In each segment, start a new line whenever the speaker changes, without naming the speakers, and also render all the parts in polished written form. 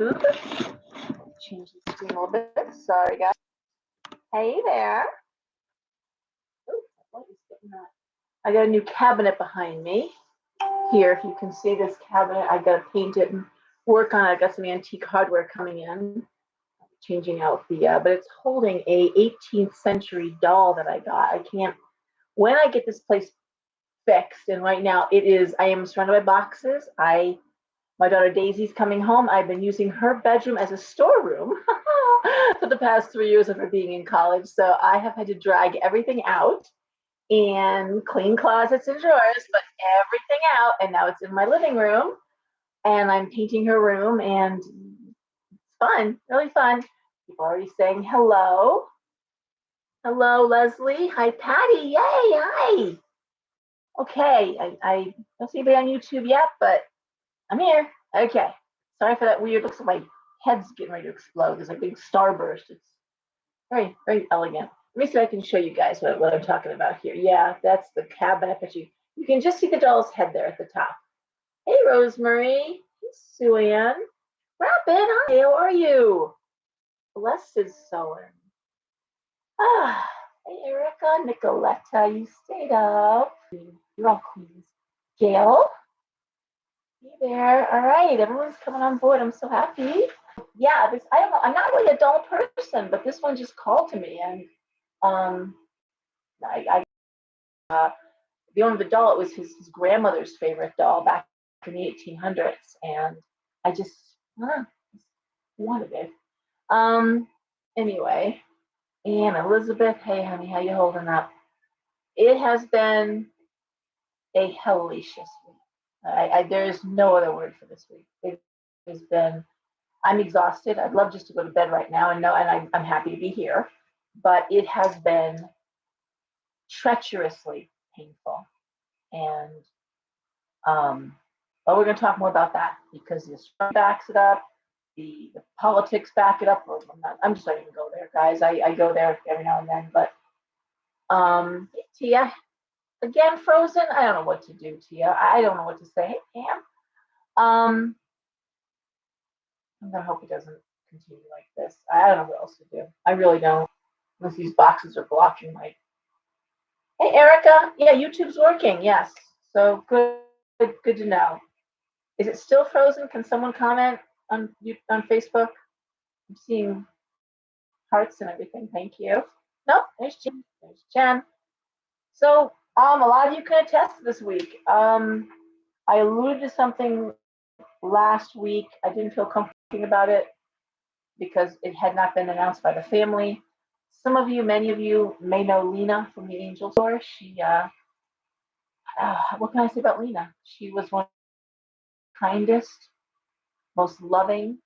Change the screen a little bit. Sorry, guys. Hey there. Ooh, what is getting that? I got a new cabinet behind me. Here, if you can see this cabinet, I got to paint it and work on it. I got some antique hardware coming in. Changing out the, but it's holding a 18th century doll that I got. I can't, when I get this place fixed, and right now I am surrounded by boxes. My daughter Daisy's coming home. I've been using her bedroom as a storeroom for the past 3 years of her being in college. So I have had to drag everything out and clean closets and drawers, but everything out. And now it's in my living room and I'm painting her room and it's fun, really fun. People are already saying hello. Hello, Leslie. Hi, Patty. Yay, hi. Okay, I don't see anybody on YouTube yet, but I'm here. Okay. Sorry for that weird. Looks like my head's getting ready to explode. There's a big starburst. It's very, very elegant. Let me see if I can show you guys what I'm talking about here. Yeah, that's the cabinet, but you can just see the doll's head there at the top. Hey, Rosemary. Hey, Suan. Rapid, hi. How are you? Blessed is sewing. Ah, hey, Erica, Nicoletta, you stayed up. You're all queens. Gail. Hey there. All right, everyone's coming on board. I'm so happy. Yeah, I don't know. I'm not really a doll person, but this one just called to me, and the owner of the doll, it was his grandmother's favorite doll back in the 1800s, and I just wanted it. Anyway, and Elizabeth, hey honey, how you holding up? It has been a hellacious week. There's no other word for this week. It has been. I'm exhausted. I'd love just to go to bed right now, and I'm happy to be here, but it has been treacherously painful, and but we're going to talk more about that because the astrology backs it up, the politics back it up. I'm just not even go there, guys. I go there every now and then, but Tia, again, Frozen. I don't know what to do, Tia. I don't know what to say. Hey, Pam. I'm gonna hope it doesn't continue like this. I don't know what else to do. I really don't, unless these boxes are blocking my. Hey, Erica. Yeah, YouTube's working. Yes. So good to know. Is it still frozen? Can someone comment on Facebook? I'm seeing hearts and everything. Thank you. Nope. There's Jen. There's Jen. So a lot of you can attest this week. I alluded to something last week. I didn't feel comfortable about it because it had not been announced by the family. Some of you, many of you may know Lena from the Angel Store. She, what can I say about Lena? She was one of the kindest, most loving,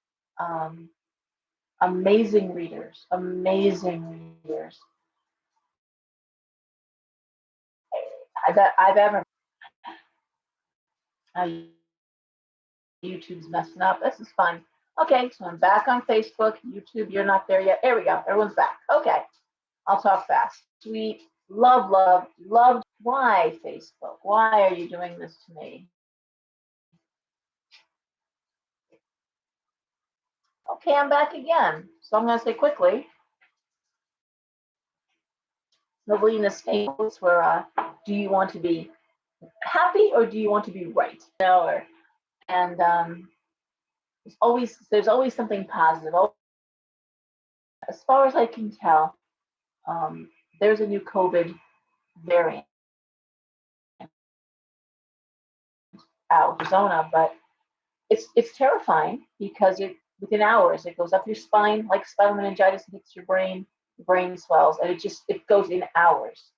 amazing readers I've ever. YouTube's messing up. This is fun. Okay, so I'm back on Facebook. YouTube, you're not there yet. There we go. Everyone's back. Okay, I'll talk fast. Sweet, love. Why, Facebook? Why are you doing this to me? Okay, I'm back again. So I'm going to say quickly. Novelina Staples, where do you want to be happy or do you want to be right? And there's always something positive. As far as I can tell, there's a new COVID variant out of Arizona, but it's terrifying because within hours it goes up your spine like spinal meningitis, hits your brain swells, and it goes in hours.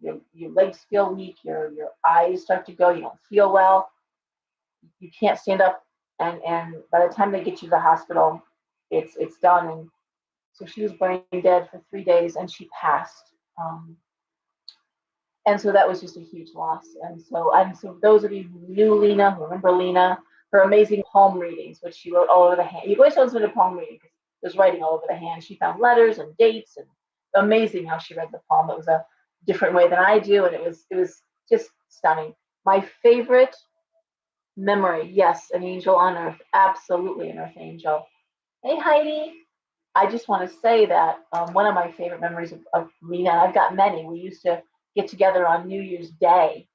Your legs feel weak, your eyes start to go, you don't feel well, you can't stand up, and by the time they get you to the hospital, it's done. And so she was brain dead for 3 days and she passed. And so that was just a huge loss. And so those of you who knew Lena, who remember Lena, her amazing palm readings, which she wrote all over the hand. You always know it's a palm reading because there's writing all over the hand. She found letters and dates, and amazing how she read the palm. It was a different way than I do, and it was just stunning. My favorite memory, yes, an angel on earth, absolutely an earth angel. Hey, Heidi. I just want to say that one of my favorite memories of Lena, and I've got many, we used to get together on New Year's Day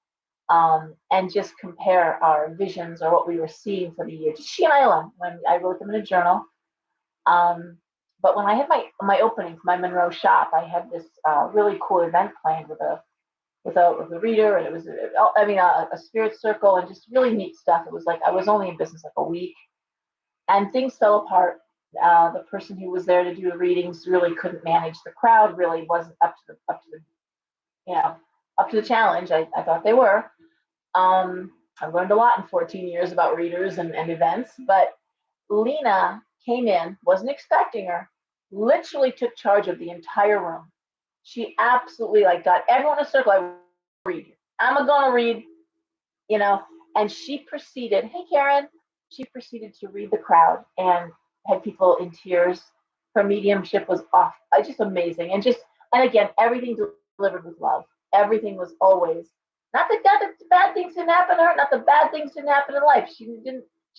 and just compare our visions or what we were seeing for the year. Just she and I alone, when I wrote them in a journal. Um, but when I had my opening for my Monroe shop, I had this really cool event planned with a reader, and it was a spirit circle and just really neat stuff. It was like I was only in business like a week, and things fell apart. The person who was there to do the readings really couldn't manage the crowd. Really wasn't up to the you know up to the challenge. I thought they were. I learned a lot in 14 years about readers and events, but Lena came in, wasn't expecting her, literally took charge of the entire room. She absolutely like got everyone in a circle. I read. I'm gonna read, you know, and she proceeded, hey Karen, she proceeded to read the crowd and had people in tears. Her mediumship was off, just amazing. And again, everything delivered with love. Everything was always not the bad things didn't happen to her, not the bad things didn't happen in life. She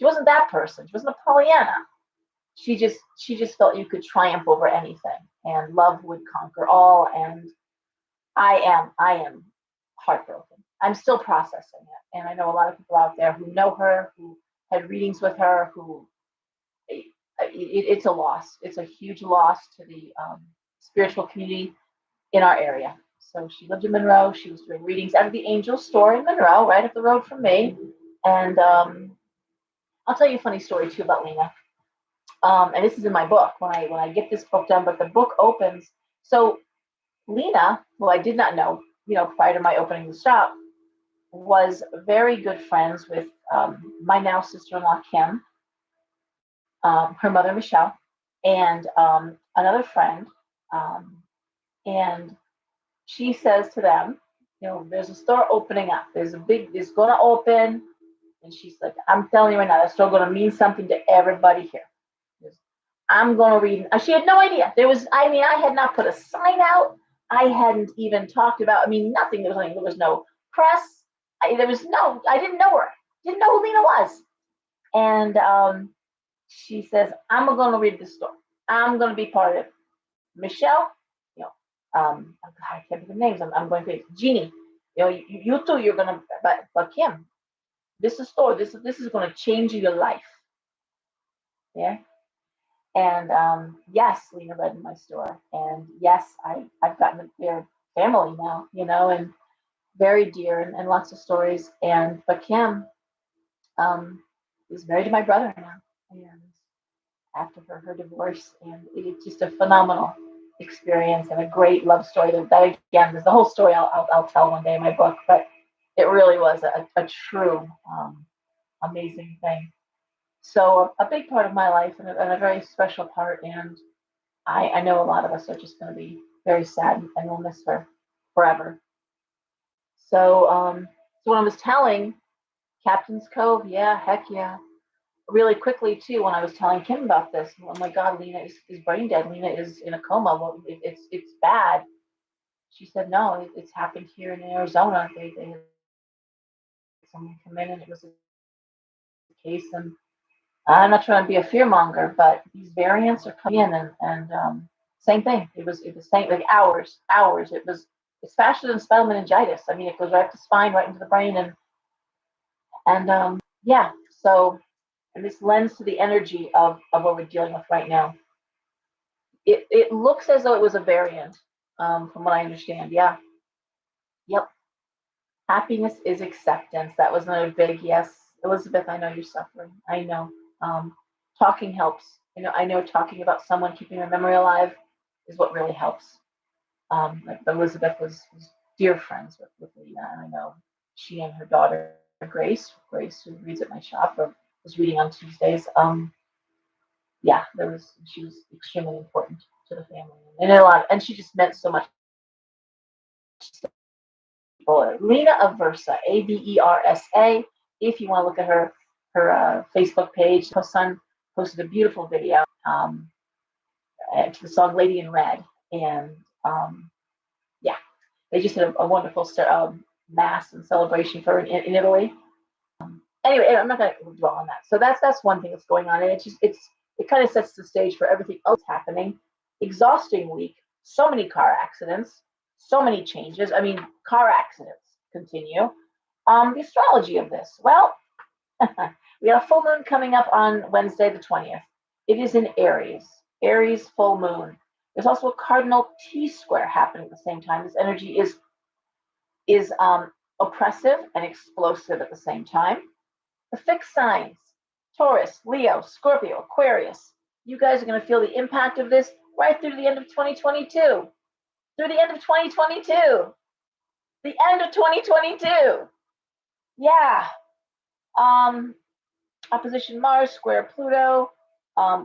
wasn't that person. She wasn't a Pollyanna. She just felt you could triumph over anything and love would conquer all. And I am heartbroken. I'm still processing it, and I know a lot of people out there who know her, who had readings with her, who it's a loss. It's a huge loss to the spiritual community in our area. So she lived in Monroe. She was doing readings out of the Angel Store in Monroe, right up the road from me. And I'll tell you a funny story too about Lena. And this is in my book when I get this book done. But the book opens. So Lena, who I did not know, prior to my opening the shop, was very good friends with my now sister-in-law Kim, her mother Michelle, and another friend. And she says to them, there's a store opening up. It's going to open. And she's like, I'm telling you right now, that's still going to mean something to everybody here. I'm going to read. She had no idea. I had not put a sign out. I hadn't even talked about, nothing. There was no press. I didn't know her. Didn't know who Lena was. And she says, I'm going to read this story. I'm going to be part of it. Michelle, I can't think of names. I'm going to Jeannie. You too. You're gonna, but Kim, this is story. This is going to change your life. Yeah. And yes, Lena read in my store, and yes, I've gotten their family now, and very dear, and lots of stories. But Kim is married to my brother now, and after her divorce, and it's just a phenomenal experience and a great love story. That again, there's the whole story I'll tell one day in my book, but it really was a true amazing thing. So a big part of my life and a very special part, and I know a lot of us are just going to be very sad and we'll miss her forever. So when I was telling Captain's Cove, yeah, heck yeah. Really quickly too, when I was telling Kim about this, oh my God, Lena is brain dead. Lena is in a coma. Well, it's bad. She said no, it's happened here in Arizona. They had someone come in and it was a case, and I'm not trying to be a fearmonger, but these variants are coming in, and same thing. It was same like hours. It's faster than spinal meningitis. It goes right up the spine, right into the brain, and yeah. So, and this lends to the energy of what we're dealing with right now. It looks as though it was a variant, from what I understand. Yeah. Yep. Happiness is acceptance. That was another big yes. Elizabeth, I know you're suffering. I know. Talking helps. I know talking about someone, keeping their memory alive is what really helps. Like Elizabeth was dear friends with Lena, and I know she and her daughter Grace, who reads at my shop or was reading on Tuesdays. Yeah, she was extremely important to the family, and she just meant so much. Lena Aversa, Aversa. If you want to look at her Facebook page, her son posted a beautiful video to the song "Lady in Red," and yeah, they just had a wonderful mass and celebration for her in Italy. Anyway, I'm not going to dwell on that. So that's one thing that's going on, and it's it kind of sets the stage for everything else happening. Exhausting week, so many car accidents, so many changes. I mean, car accidents continue. The astrology of this. Well, we have a full moon coming up on Wednesday, the 20th. It is in Aries, Aries full moon. There's also a cardinal T square happening at the same time. This energy is oppressive and explosive at the same time. The fixed signs, Taurus, Leo, Scorpio, Aquarius. You guys are going to feel the impact of this right through the end of 2022. Through the end of 2022. The end of 2022. Yeah. Opposition Mars, square Pluto,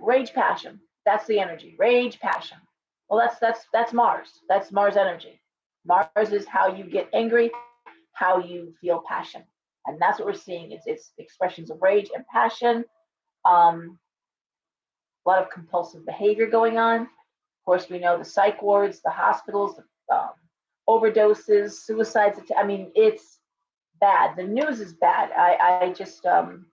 rage, passion. That's the energy. Rage, passion. Well, that's Mars. That's Mars energy. Mars is how you get angry, how you feel passion, and that's what we're seeing. It's expressions of rage and passion. A lot of compulsive behavior going on. Of course, we know the psych wards, the hospitals, overdoses, suicides. I mean, it's bad. The news is bad. I just and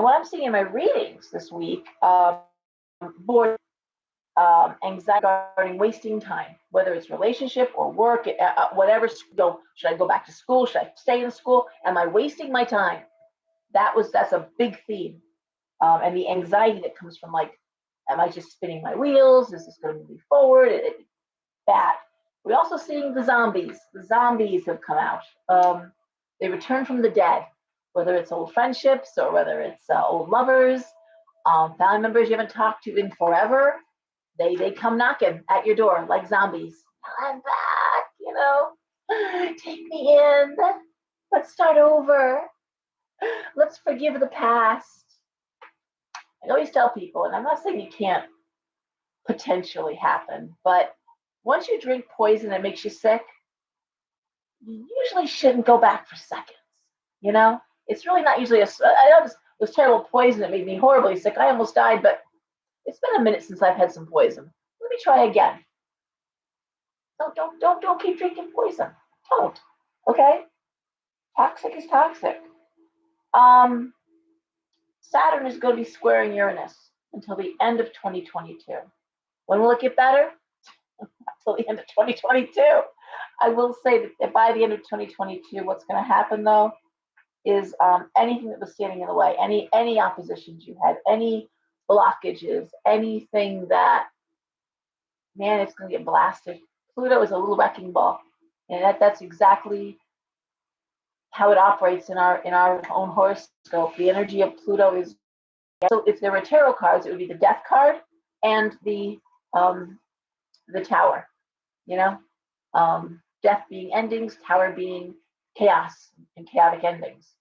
what I'm seeing in my readings this week, bored, anxiety regarding wasting time, whether it's relationship or work, whatever. Should I go back to school? Should I stay in school? Am I wasting my time? That's a big theme, and the anxiety that comes from like, am I just spinning my wheels? Is this going to move me forward? Bad. We're also seeing the zombies. The zombies have come out. They return from the dead, whether it's old friendships or whether it's old lovers, family members you haven't talked to in forever. They come knocking at your door like zombies. I'm back, take me in. Let's start over. Let's forgive the past. I always tell people, and I'm not saying you can't potentially happen, but once you drink poison that makes you sick, you usually shouldn't go back for seconds. It's really not usually I know this was terrible poison that made me horribly sick. I almost died, but it's been a minute since I've had some poison. Let me try again. So don't keep drinking poison. Don't. Okay? Toxic is toxic. Saturn is going to be squaring Uranus until the end of 2022. When will it get better? Until the end of 2022. I will say that by the end of 2022, what's going to happen though is anything that was standing in the way, any oppositions you had, any blockages, anything that, man, it's going to get blasted. Pluto is a little wrecking ball, and that's exactly how it operates in our own horoscope. The energy of Pluto is, so if there were tarot cards, it would be the Death card and the Tower. Death being endings, Tower being chaos and chaotic endings.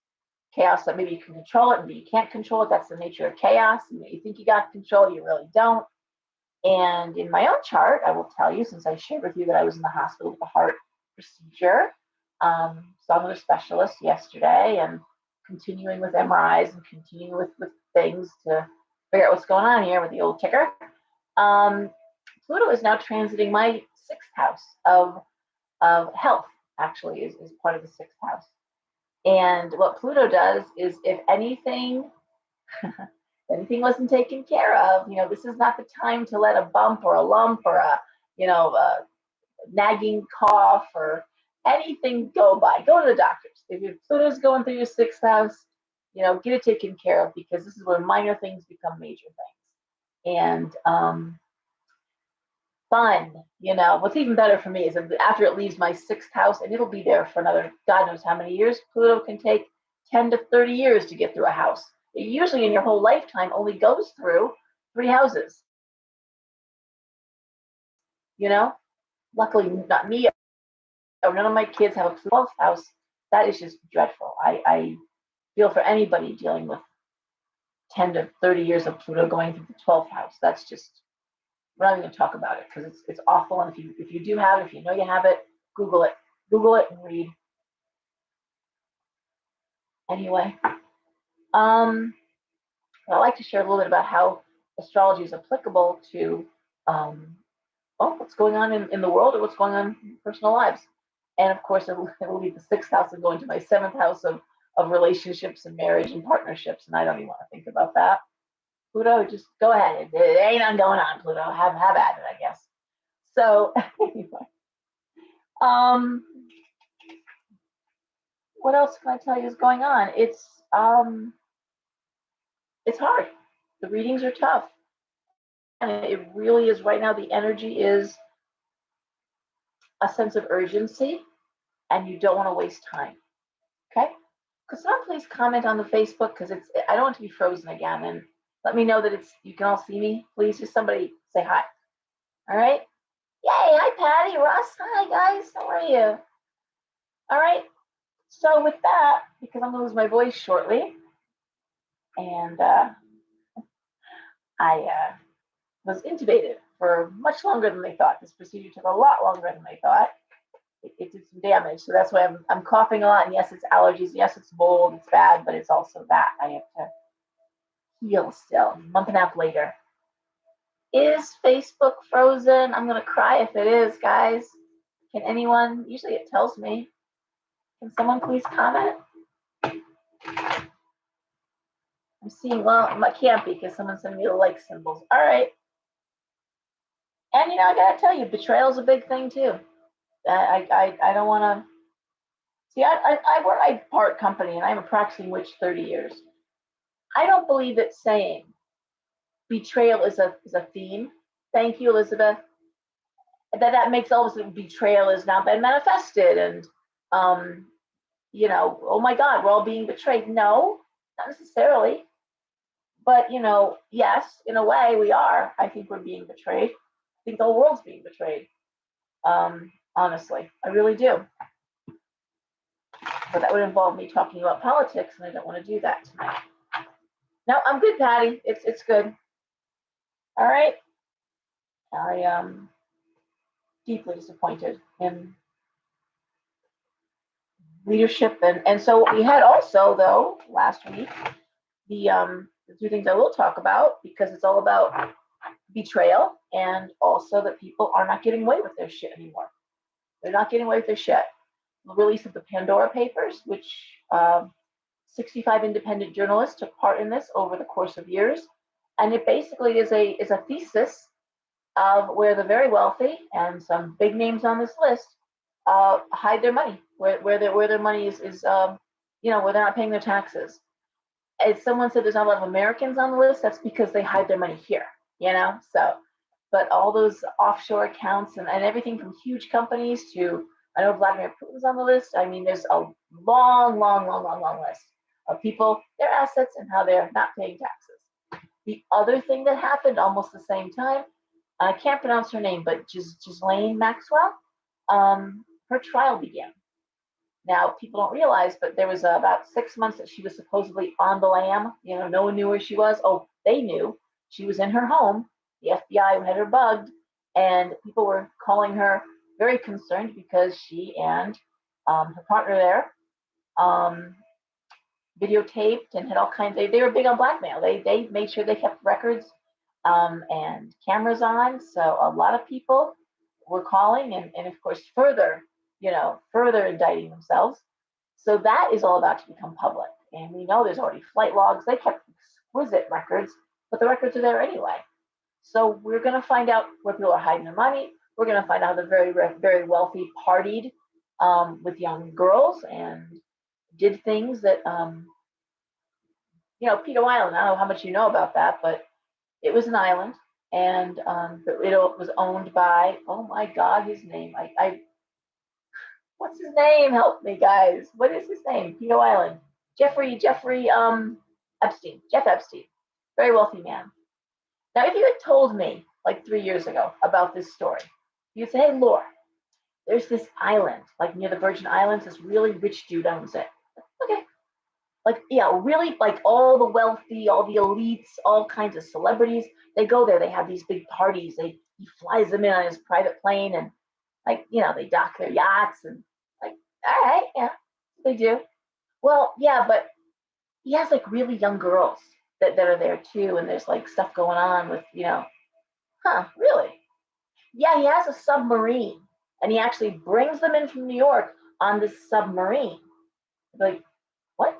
Chaos that maybe you can control it, maybe you can't control it. That's the nature of chaos. You think you got control, you really don't. And in my own chart, I will tell you, since I shared with you that I was in the hospital with a heart procedure, saw another specialist yesterday, and continuing with MRIs and continuing with things to figure out what's going on here with the old ticker. Pluto is now transiting my sixth house of health, actually, is part of the sixth house. And what Pluto does is, if anything wasn't taken care of, this is not the time to let a bump or a lump or a nagging cough or anything go by. Go to the doctors. If your Pluto's going through your sixth house, get it taken care of, because this is where minor things become major things. And fun, what's even better for me is after it leaves my sixth house, and it'll be there for another God knows how many years. Pluto can take 10 to 30 years to get through a house. It usually in your whole lifetime only goes through 3 houses. Luckily not me. None of my kids have a 12th house. That is just dreadful. I feel for anybody dealing with 10 to 30 years of Pluto going through the 12th house. That's just, we're not even going to talk about it, because it's awful. And if you do have it, if you know you have it, Google it and read. Anyway, I'd like to share a little bit about how astrology is applicable to what's going on in the world, or what's going on in personal lives. And of course, it will be the sixth house and going to my seventh house of relationships and marriage and partnerships. And I don't even want to think about that. Pluto, just go ahead. There ain't nothing going on, Pluto. Have at it, I guess. So anyway, what else can I tell you is going on? It's hard. The readings are tough, and it really is right now. The energy is a sense of urgency, and you don't want to waste time. Okay? Could someone please comment on the Facebook, because I don't want to be frozen again, and let me know that you can all see me. Please, just somebody say hi. All right? Yay! Hi, Patty, Russ. Hi, guys. How are you? All right. So with that, because I'm gonna lose my voice shortly, and I was intubated for much longer than they thought. This procedure took a lot longer than they thought. It did some damage, so that's why I'm coughing a lot. And yes, it's allergies. Yes, it's mold. It's bad, but it's also that I have to heal still. A month and a half later. Is Facebook frozen? I'm gonna cry if it is, guys. Can anyone? Usually it tells me. Can someone please comment? I'm seeing. Well, I can't be because someone sent me the like symbols. All right. And I gotta tell you, betrayal is a big thing too. I don't want to see. I part company, and I'm a practicing witch 30 years. I don't believe that saying betrayal is a theme. Thank you, Elizabeth. That makes all of a sudden betrayal has now been manifested, and oh my God, we're all being betrayed. No, not necessarily. But yes, in a way we are. I think we're being betrayed. I think the whole world's being betrayed. Honestly, I really do. But that would involve me talking about politics, and I don't want to do that tonight. No, I'm good, Patty. It's good. All right. I am deeply disappointed in leadership, and so we had also, though, last week the two things I will talk about, because it's all about betrayal, and also that people are not getting away with their shit anymore. They're not getting away with their shit. The release of the Pandora Papers, which 65 independent journalists took part in this over the course of years, and it basically is a thesis of where the very wealthy and some big names on this list hide their money, where their money is where they're not paying their taxes. As someone said, there's not a lot of Americans on the list. That's because they hide their money here, So, but all those offshore accounts and everything from huge companies to, I know Vladimir Putin's on the list. I mean, there's a long list of people, their assets, and how they're not paying taxes. The other thing that happened almost the same time, I can't pronounce her name, but Ghislaine Maxwell, her trial began. Now, people don't realize, but there was about 6 months that she was supposedly on the lam. No one knew where she was. Oh, they knew. She was in her home. The FBI had her bugged, and people were calling her very concerned because she and her partner there videotaped and had all kinds. They were big on blackmail. They made sure they kept records and cameras on. So a lot of people were calling, and of course further indicting themselves. So that is all about to become public. And we know there's already flight logs. They kept exquisite records, but the records are there anyway. So we're going to find out where people are hiding their money. We're going to find out how the very, very wealthy partied with young girls and did things that, Peter Island. I don't know how much you know about that, but it was an island, and it was owned by, oh my God, his name. What's his name? Help me, guys. What is his name? Peter Island. Jeffrey Epstein. Jeff Epstein. Very wealthy man. Now, if you had told me like 3 years ago about this story, you'd say, hey, Laura, there's this island, like near the Virgin Islands, this really rich dude owns it. Okay. Like, yeah, really, like all the wealthy, all the elites, all kinds of celebrities, they go there. They have these big parties. He flies them in on his private plane, and they dock their yachts, and like, all right, yeah, they do. Well, yeah, but he has like really young girls that are there too, and there's like stuff going on with, really? Yeah, he has a submarine, and he actually brings them in from New York on this submarine. Like, what?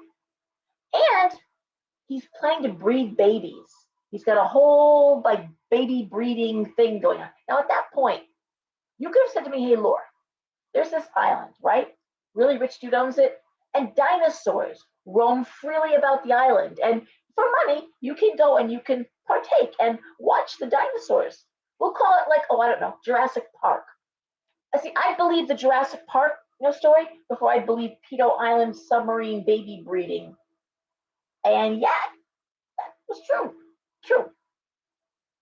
And he's planning to breed babies He's got a whole like baby breeding thing going on. Now at that point, you could have said to me, hey, Laura, there's this island, right? Really rich dude owns it. And dinosaurs roam freely about the island. And for money, you can go and you can partake and watch the dinosaurs. We'll call it like, oh, I don't know, Jurassic Park. I see, I believe the Jurassic Park, story before I believe Pedo Island submarine baby breeding. And yeah, that was true. True.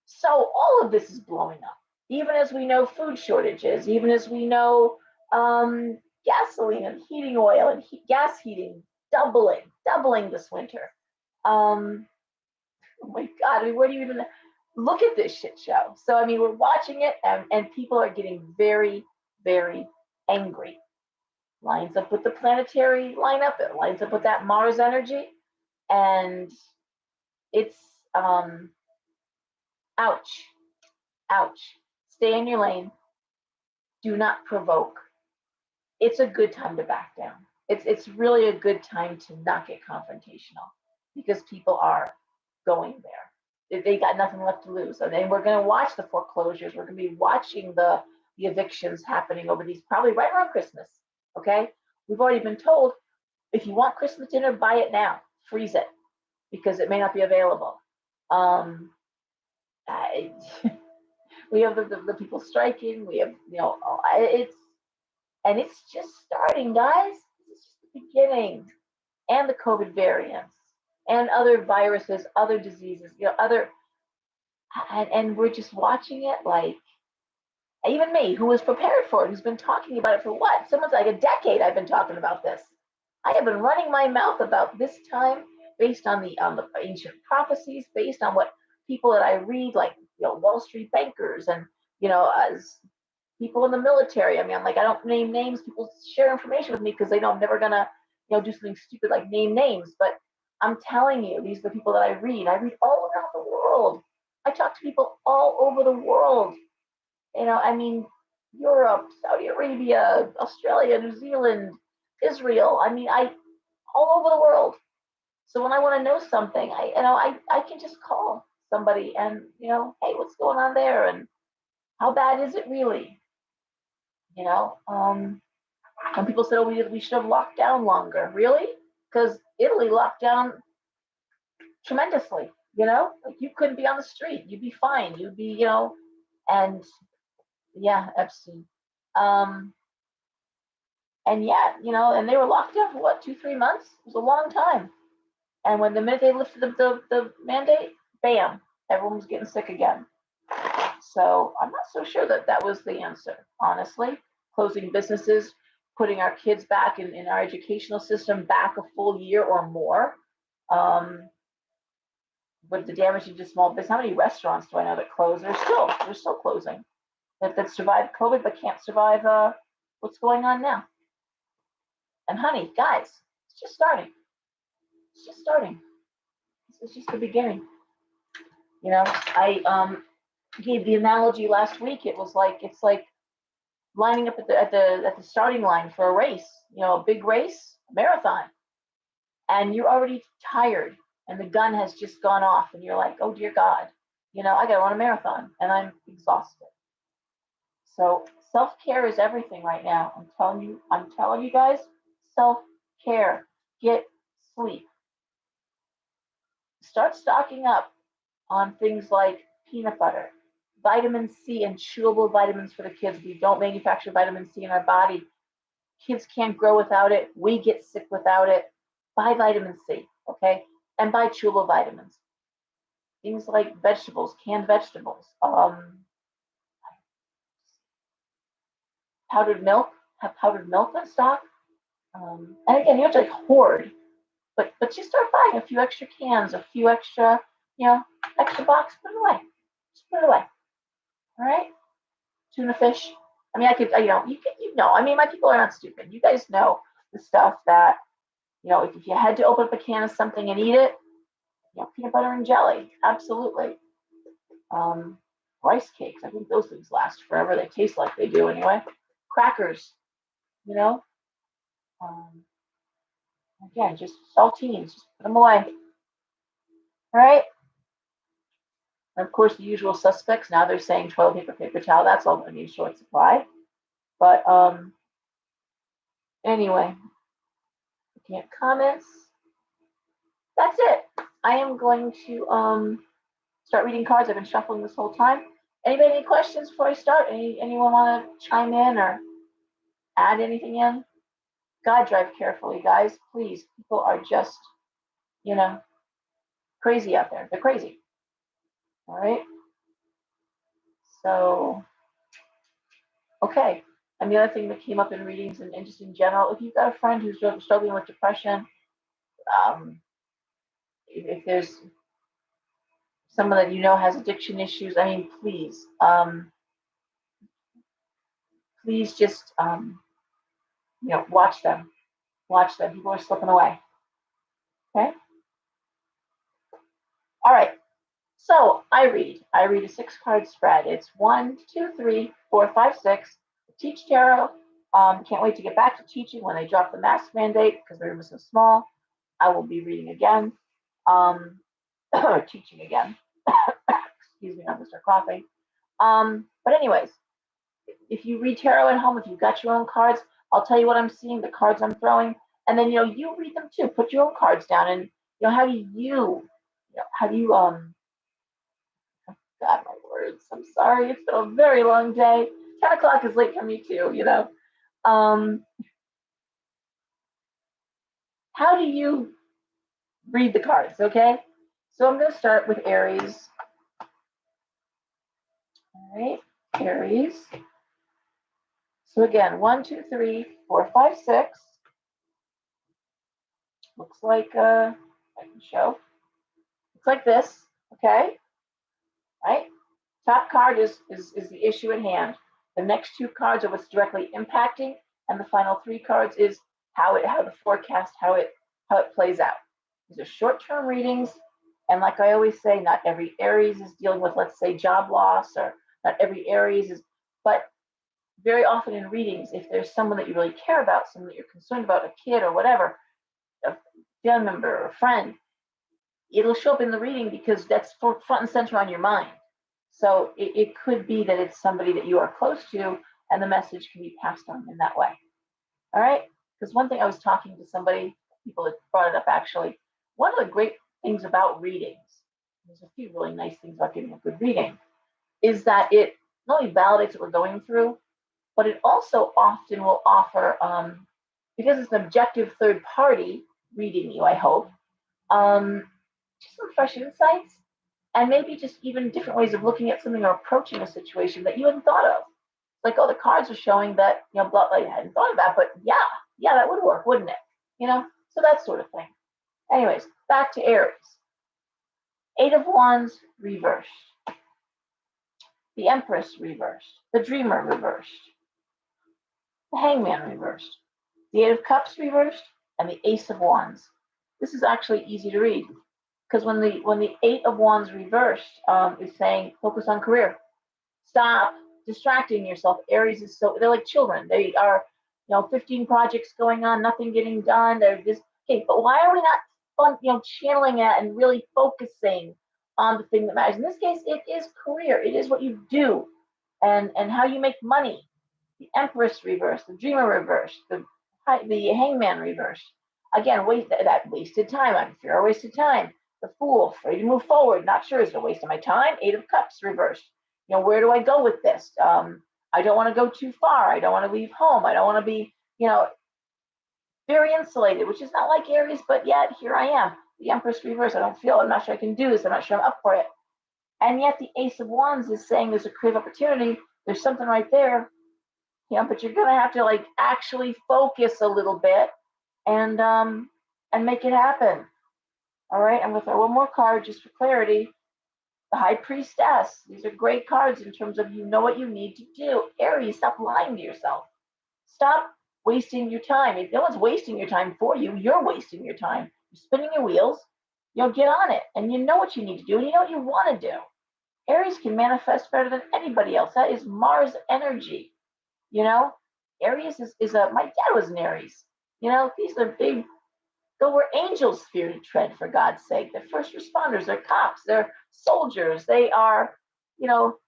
So all of this is blowing up. Even as we know food shortages, even as we know gasoline and heating oil and gas heating doubling this winter. Oh my God, I mean, where do you even look at this shit show? So, I mean, we're watching it and people are getting very, very angry. Lines up with the planetary lineup, it lines up with that Mars energy. And it's, ouch, ouch. Stay in your lane. Do not provoke. It's a good time to back down. It's really a good time to not get confrontational because people are going there. They got nothing left to lose. And then we're going to watch the foreclosures. We're going to be watching the evictions happening over these, probably right around Christmas. Okay? We've already been told, if you want Christmas dinner, buy it now. Freeze it because it may not be available. We have the people striking. We have, it's just starting, guys. It's just the beginning. And the COVID variants and other viruses, other diseases, and we're just watching it like, even me, who was prepared for it, who's been talking about it for what? Someone's like a decade I've been talking about this. I have been running my mouth about this time based on the ancient prophecies, based on what people that I read, like, Wall Street bankers and, as people in the military. I mean, I'm like, I don't name names. People share information with me because they know I'm never gonna, do something stupid like name names. But I'm telling you, these are the people that I read. I read all around the world. I talk to people all over the world. I mean, Europe, Saudi Arabia, Australia, New Zealand, Israel. I mean, all over the world. So when I want to know something, I can just call somebody and, hey, what's going on there? And how bad is it really? Some people said, oh, we should have locked down longer. Really? Because Italy locked down tremendously. Like you couldn't be on the street. You'd be fine. You'd be, and yeah, Epstein. And yeah, and they were locked down for what, 2-3 months? It was a long time. And when the minute they lifted the mandate, bam, everyone was getting sick again. So I'm not so sure that was the answer, honestly. Closing businesses, putting our kids back in our educational system back a full year or more. But the damage to small business, how many restaurants do I know that close? They're still closing. That survived COVID but can't survive what's going on now. And honey, guys, it's just starting. It's just starting. It's just the beginning. I gave the analogy last week. It's like lining up at the starting line for a race. A big race, a marathon, and you're already tired, and the gun has just gone off, and you're like, oh dear God, I got to run a marathon, and I'm exhausted. So self-care is everything right now. I'm telling you guys, self-care. Get sleep. Start stocking up on things like peanut butter, vitamin C, and chewable vitamins for the kids. We don't manufacture vitamin C in our body. Kids can't grow without it. We get sick without it. Buy vitamin C, okay? And buy chewable vitamins. Things like vegetables, canned vegetables, powdered milk. Have powdered milk in stock. And again, you have to like hoard, but just start buying a few extra cans, a few extra, extra box. Put it away. Just put it away. All right. Tuna fish. I mean, I could, I mean, my people are not stupid. You guys know the stuff that, if you had to open up a can of something and eat it, peanut butter and jelly, absolutely. Rice cakes, I think those things last forever. They taste like they do anyway. Crackers, again, just saltines, just put them away. All right. And of course, the usual suspects. Now they're saying toilet paper, paper towel. That's all going to be in short supply. But anyway, looking at comments. That's it. I am going to start reading cards. I've been shuffling this whole time. Anybody any questions before I start? Anyone want to chime in or add anything in? God, drive carefully, guys. Please. People are just, crazy out there. They're crazy. All right. So, okay. And the other thing that came up in readings and just in general, if you've got a friend who's struggling with depression, if there's someone that you know has addiction issues, I mean, please just, watch them. Watch them. People are slipping away. Okay. All right. So I read a 6-card spread. It's 1, 2, 3, 4, 5, 6. Teach tarot. Can't wait to get back to teaching when they drop the mask mandate because the room is so small. I will be reading again, teaching again. Excuse me, I'm gonna start coughing. But anyways, if you read tarot at home, if you've got your own cards, I'll tell you what I'm seeing, the cards I'm throwing, and then you read them too. Put your own cards down, and how do you, God, my words. I'm sorry. It's been a very long day. 10 o'clock is late for me too, How do you read the cards, okay? So I'm going to start with Aries. All right, Aries. So again, 1, 2, 3, 4, 5, 6. Looks like, I can show. Looks like this, okay? Right? Top card is the issue at hand. The next 2 cards are what's directly impacting, and the final 3 cards is how the forecast, how it plays out. These are short-term readings, and like I always say, not every Aries is dealing with, let's say, job loss, or not every Aries is, but very often in readings, if there's someone that you really care about, someone that you're concerned about, a kid or whatever, a family member or a friend, it'll show up in the reading because that's front and center on your mind. So it could be that it's somebody that you are close to, and the message can be passed on in that way. All right? Because one thing I was talking to somebody, people had brought it up actually, one of the great things about readings, there's a few really nice things about getting a good reading, is that it not only validates what we're going through, but it also often will offer, because it's an objective third party reading you, I hope, just some fresh insights, and maybe just even different ways of looking at something or approaching a situation that you hadn't thought of. Like, oh, the cards are showing that, blah, I hadn't thought of that, but yeah, that would work, wouldn't it? So that sort of thing. Anyways, back to Aries. 8 of Wands reversed. The Empress reversed. The Dreamer reversed. The Hangman reversed. The 8 of Cups reversed, and the Ace of Wands. This is actually easy to read because when the 8 of Wands reversed is saying focus on career. Stop distracting yourself. Aries is they're like children. They are, 15 projects going on, nothing getting done. They're just, okay, but why are we not channeling that and really focusing on the thing that matters? In this case, it is career. It is what you do and how you make money. The Empress reversed, the Dreamer reversed, the Hangman reversed. Again, that wasted time. I'm fear of wasted time. The Fool, afraid to move forward, not sure, is it a waste of my time? 8 of Cups reversed. Where do I go with this? I don't want to go too far. I don't want to leave home. I don't want to be, very insulated, which is not like Aries, but yet here I am. The Empress reverse. I'm not sure I can do this. I'm not sure I'm up for it. And yet the Ace of Wands is saying there's a creative opportunity. There's something right there. But you're going to have to actually focus a little bit and make it happen. All right. I'm going to throw one more card just for clarity. The High Priestess. These are great cards in terms of what you need to do. Aries, stop lying to yourself. Stop wasting your time. If no one's wasting your time for you, you're wasting your time. You're spinning your wheels. Get on it. And you know what you need to do, and you know what you want to do. Aries can manifest better than anybody else. That is Mars energy. Aries is my dad was an Aries. These are big, Go where angels fear to tread, for God's sake. They're first responders, they're cops, they're soldiers, they are, you know,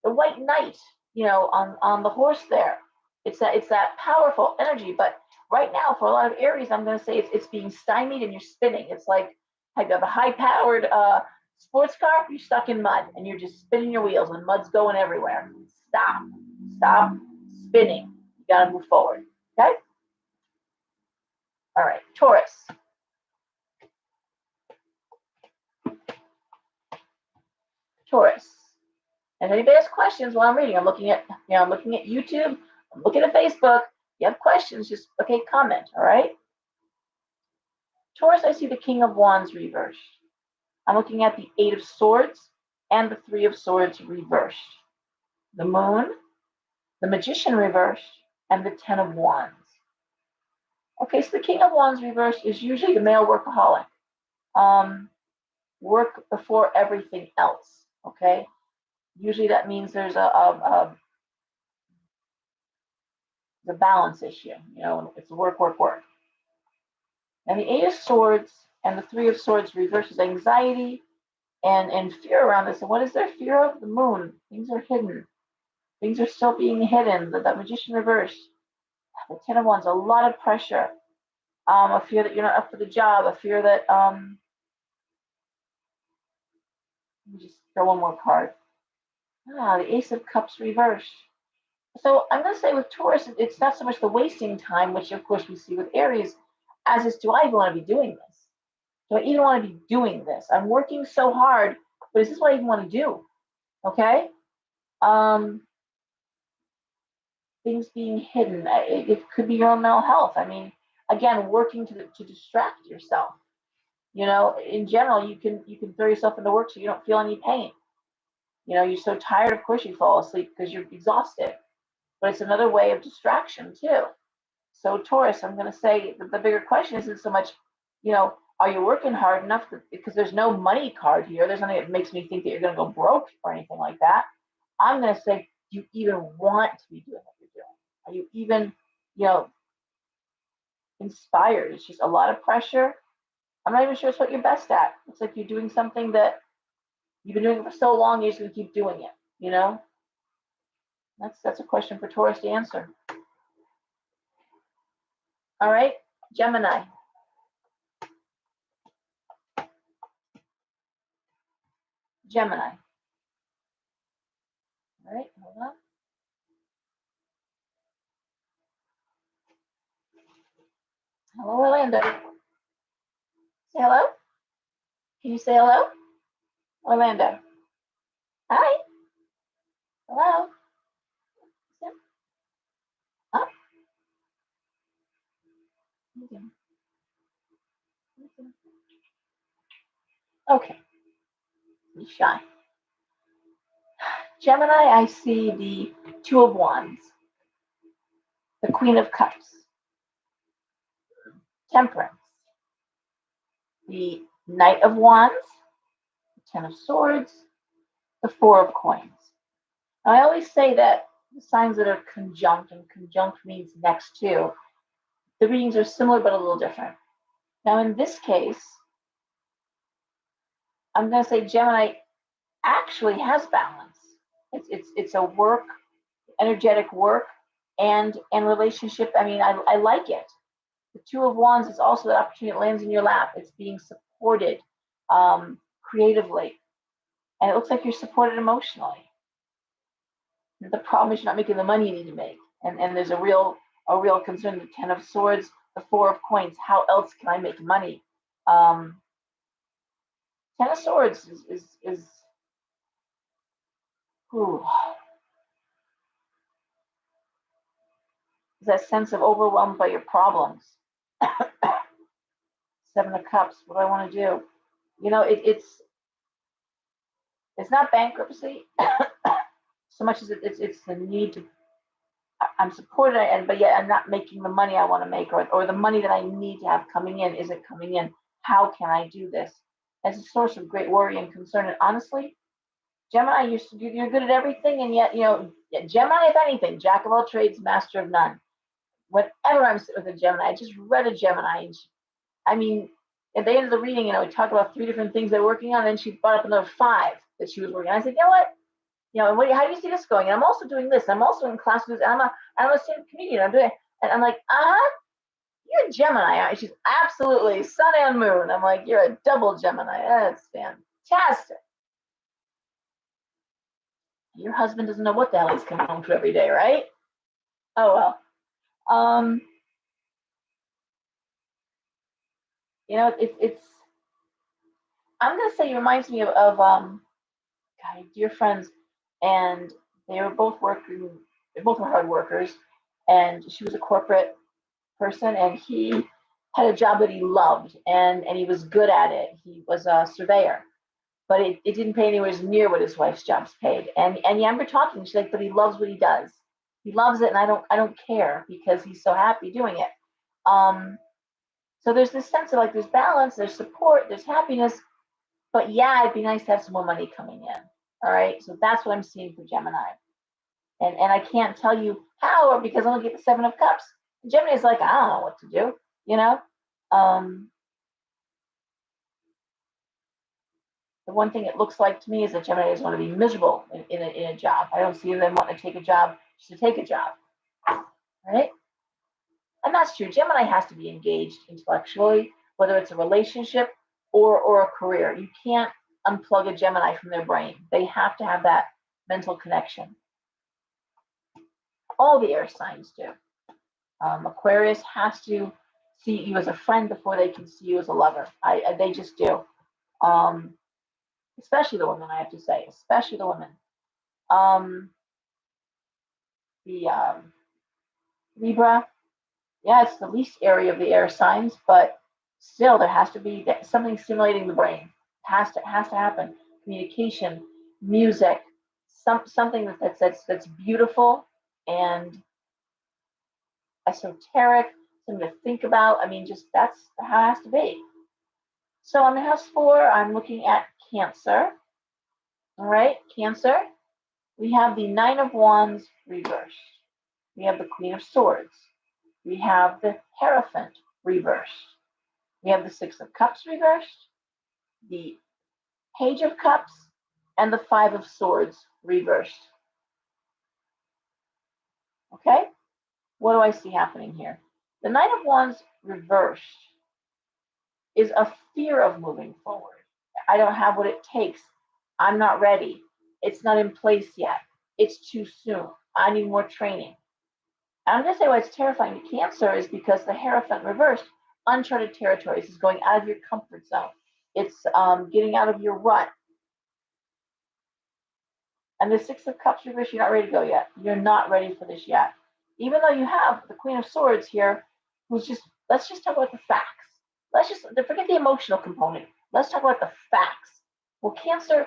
the white knight, on the horse there. It's that powerful energy. But right now, for a lot of Aries, I'm going to say it's being stymied and you're spinning. It's like you have a high powered sports car, you're stuck in mud and you're just spinning your wheels and mud's going everywhere. Stop spinning. You got to move forward. Okay. All right, Taurus. Taurus. And if anybody has questions while I'm reading, I'm looking at YouTube, I'm looking at Facebook. If you have questions, just comment, all right? Taurus, I see the King of Wands reversed. I'm looking at the Eight of Swords and the Three of Swords reversed. The Moon, the Magician reversed, and the Ten of Wands. Okay, so the King of Wands reversed is usually the male workaholic. Work before everything else, okay? Usually that means there's a balance issue, it's work. And the Eight of Swords and the Three of Swords reverses anxiety and fear around this. And what is there? Fear of the moon. Things are hidden. Things are still being hidden. The Magician reverse. The Ten of Wands, a lot of pressure. A fear that you're not up for the job. A fear that, let me just throw one more card. The Ace of Cups reversed. So I'm going to say with Taurus, it's not so much the wasting time, which of course we see with Aries, as is, do I even want to be doing this? Do I even want to be doing this? I'm working so hard, but is this what I even want to do? Okay? Things being hidden. It could be your own mental health. I mean, again, working to distract yourself. In general, you can throw yourself into work so you don't feel any pain. You're so tired, of course you fall asleep because you're exhausted. But it's another way of distraction too. So Taurus, I'm going to say the bigger question isn't so much, are you working hard enough? Because there's no money card here. There's nothing that makes me think that you're going to go broke or anything like that. I'm going to say, do you even want to be doing what you're doing? Are you even, inspired? It's just a lot of pressure. I'm not even sure it's what you're best at. It's like you're doing something that you've been doing it for so long, you're just going to keep doing it, That's a question for Taurus to answer. All right, Gemini. Gemini. All right, hold on. Hello, Orlando. Say hello. Can you say hello? Orlando. Hi. Hello. Up. Okay. Be shy. Gemini, I see the Two of Wands, the Queen of Cups, Temperance, the Knight of Wands, the Ten of Swords, the Four of Coins. I always say that the signs that are conjunct, and conjunct means next to, the readings are similar but a little different. Now in this case, I'm going to say Gemini actually has balance. It's a work, energetic work, and relationship. I mean, I like it. The Two of Wands is also the opportunity that lands in your lap. It's being supported creatively, and it looks like you're supported emotionally. The problem is you're not making the money you need to make, and there's a real concern. The Ten of Swords, the Four of Coins. How else can I make money? Ten of Swords is that sense of overwhelmed by your problems. Seven of Cups. What do I want to do? It's not bankruptcy so much as it's the need to. I'm supported, but yet I'm not making the money I want to make, or the money that I need to have coming in isn't coming in. How can I do this? As a source of great worry and concern. And honestly, Gemini, you're good at everything, and yet Gemini, if anything, jack of all trades, master of none. Whenever I'm sitting with a Gemini, I just read a Gemini, and I mean, at the end of the reading, we talked about 3 different things they're working on, and she brought up another 5 that she was working on. I said, you know what? How do you see this going? And I'm also doing this. I'm also in class with this. I'm a stand-up comedian. I'm doing it. And I'm like, you're a Gemini, aren't you? She's absolutely sun and moon. I'm like, you're a double Gemini. That's fantastic. Your husband doesn't know what the hell he's coming home to every day, right? Oh well. It's. I'm gonna say it reminds me of dear friends, and they were both working. They both were hard workers, and she was a corporate person, and he had a job that he loved, and he was good at it. He was a surveyor, but it didn't pay anywhere near what his wife's jobs paid. And yeah, I remember talking. She's like, but he loves what he does. He loves it, and I don't care because he's so happy doing it. So there's this sense of like there's balance, there's support, there's happiness, but yeah, it'd be nice to have some more money coming in. All right, so that's what I'm seeing for Gemini, and I can't tell you how, or because I only get the 7 of Cups. Gemini is like, I don't know what to do, The one thing it looks like to me is that Geminis want to be miserable in a job. I don't see them wanting to take a job just to take a job, right? And that's true. Gemini has to be engaged intellectually, whether it's a relationship or a career. You can't unplug a Gemini from their brain. They have to have that mental connection. All the air signs do. Aquarius has to see you as a friend before they can see you as a lover. They just do. Especially the women, I have to say, especially the women. The Libra, yeah, it's the least area of the air signs, but still there has to be something stimulating the brain. It has to happen. Communication, music, something that's beautiful and esoteric, something to think about. I mean, just that's how it has to be. So on the house 4, I'm looking at Cancer. All right, Cancer. We have the 9 of Wands reversed. We have the Queen of Swords. We have the Hierophant reversed. We have the 6 of Cups reversed, the Page of Cups, and the 5 of Swords reversed. Okay? What do I see happening here? The 9 of Wands reversed is a fear of moving forward. I don't have what it takes. I'm not ready. It's not in place yet. It's too soon. I need more training. I'm going to say why it's terrifying to Cancer is because the Hierophant reversed, uncharted territories, is going out of your comfort zone. It's getting out of your rut. And the 6 of Cups reversed, you're not ready to go yet. You're not ready for this yet. Even though you have the Queen of Swords here, let's just talk about the facts. Let's just forget the emotional component. Let's talk about the facts. Well, Cancer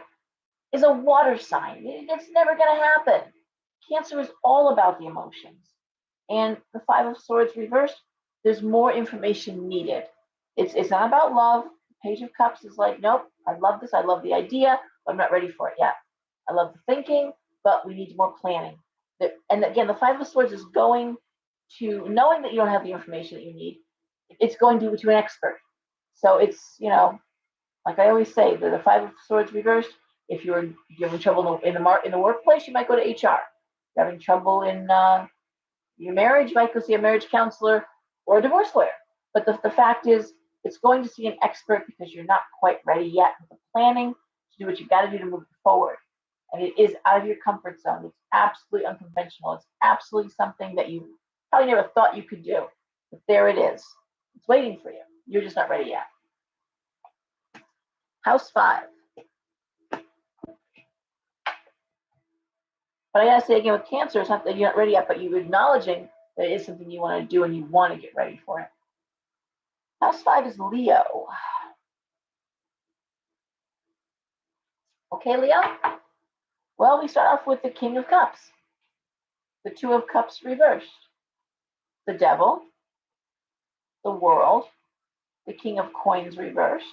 is a water sign. It's never going to happen. Cancer is all about the emotions. And the 5 of Swords reversed, there's more information needed. It's not about love. The Page of Cups is like, nope, I love this. I love the idea, but I'm not ready for it yet. I love the thinking, but we need more planning. And again, the 5 of Swords is going to, knowing that you don't have the information that you need, it's going to an expert. So it's, like I always say, the 5 of Swords reversed, if you're having trouble in the workplace, you might go to HR. If you're having trouble in your marriage, you might go see a marriage counselor or a divorce lawyer. But the fact is, it's going to see an expert because you're not quite ready yet with the planning to do what you've got to do to move forward. And it is out of your comfort zone. It's absolutely unconventional. It's absolutely something that you probably never thought you could do. But there it is. It's waiting for you. You're just not ready yet. House 5. But I gotta say again, with Cancer, it's not that you're not ready yet, but you're acknowledging that it is something you want to do and you want to get ready for it. House 5 is Leo. Okay, Leo? Well, we start off with the King of Cups, the 2 of Cups reversed, the Devil, the World, the King of Coins reversed,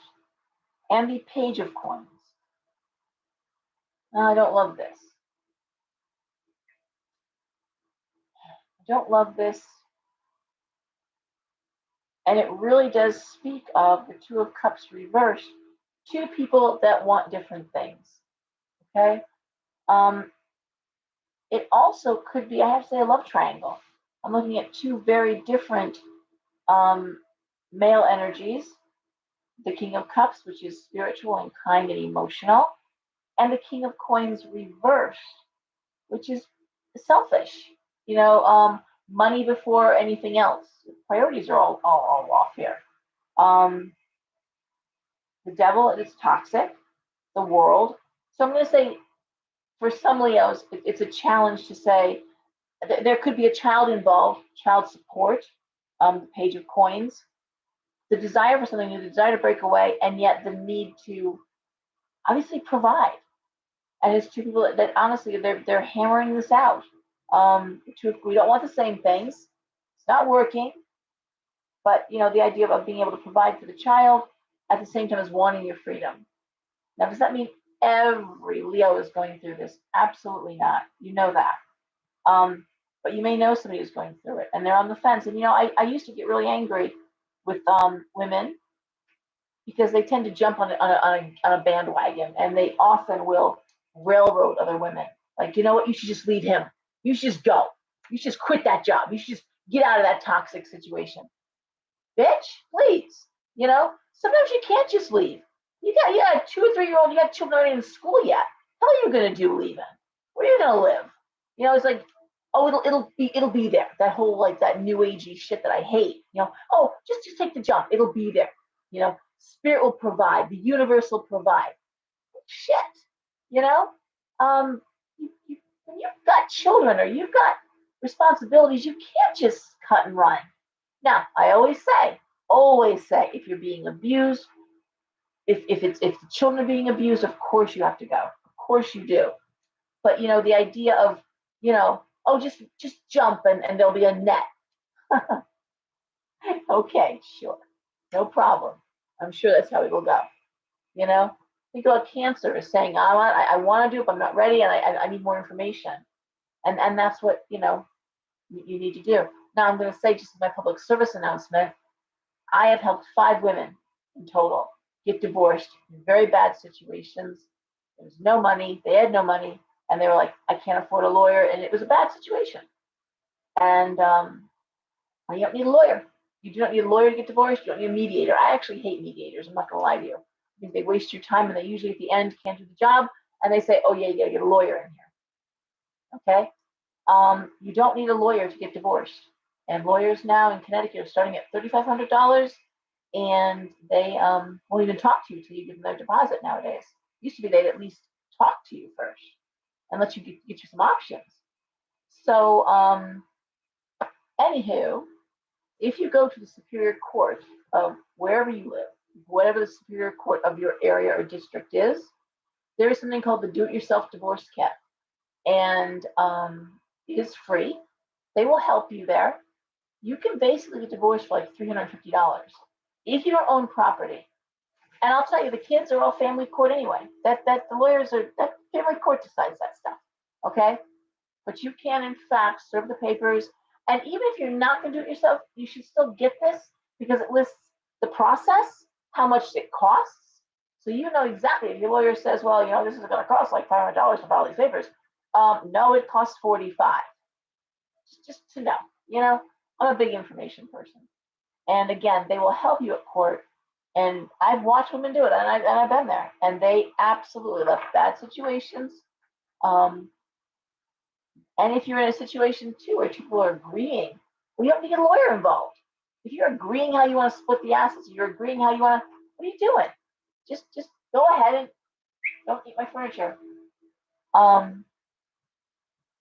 and the Page of Coins. Now, I don't love this. I don't love this. And it really does speak of the Two of Cups reversed, two people that want different things. Okay. It also could be, I have to say, a love triangle. I'm looking at two very different um, male energies, the King of Cups, which is spiritual and kind and emotional, and the King of Coins reversed, which is selfish. Money before anything else. Priorities are all off here. Um, the devil is toxic, the world. So I'm going to say for some Leos, it's a challenge to say there could be a child involved, child support, the Page of Coins, the desire for something new, the desire to break away, and yet the need to obviously provide. And it's two people that honestly they're hammering this out. We don't want the same things. It's not working, but the idea of being able to provide for the child at the same time as wanting your freedom. Now, does that mean every Leo is going through this? Absolutely not. You know that. But you may know somebody who's going through it and they're on the fence. And I used to get really angry with women because they tend to jump on a bandwagon and they often will railroad other women. Like, you know what? You should just leave him. You should just go. You should just quit that job. You should just get out of that toxic situation. Bitch, please. Sometimes you can't just leave. You got a 2 or 3 year old. You got children already in school yet. How are you gonna do leaving? Where are you gonna live? It's like, oh, it'll be there. That whole like that new agey shit that I hate. Oh, just take the jump. It'll be there. Spirit will provide. The universe will provide. Shit. You know, when you've got children or you've got responsibilities, you can't just cut and run. Now, I always say, if you're being abused, if the children are being abused, of course you have to go. Of course you do. But the idea of, oh, just jump and there'll be a net. Okay, sure, no problem. I'm sure that's how it will go. Think about cancer is saying, I want to do it, but I'm not ready, and I need more information, and that's what you need to do. Now I'm going to say, just as my public service announcement, I have helped 5 women in total get divorced in very bad situations. There was no money, they had no money, and they were like, I can't afford a lawyer, and it was a bad situation. And you don't need a lawyer. You do not need a lawyer to get divorced. You don't need a mediator. I actually hate mediators. I'm not going to lie to you. I think they waste your time, and they usually at the end can't do the job, and they say, oh yeah, you got to get a lawyer in here. Okay? You don't need a lawyer to get divorced. And lawyers now in Connecticut are starting at $3,500, and they won't even talk to you until you give them their deposit nowadays. Used to be they'd at least talk to you first and let you get you some options. So, anywho, if you go to the Superior Court of wherever you live, whatever the Superior Court of your area or district is, there is something called the Do-It-Yourself Divorce Kit, and it is free. They will help you there. You can basically get divorced for like $350 if you don't own property. And I'll tell you, the kids are all family court anyway. That the lawyers are, that family court decides that stuff. Okay? But you can in fact serve the papers. And even if you're not going to do it yourself, you should still get this because it lists the process, how much it costs. So you know exactly if your lawyer says, well, this is going to cost like $500 to file these papers. No, it costs $45. Just to know, I'm a big information person. And again, they will help you at court. And I've watched women do it, and I've been there, and they absolutely left bad situations. And if you're in a situation too where people are agreeing, well, you don't need to get a lawyer involved. If you're agreeing how you want to split the assets, you're agreeing how you want to, what are you doing? Just go ahead and don't eat my furniture.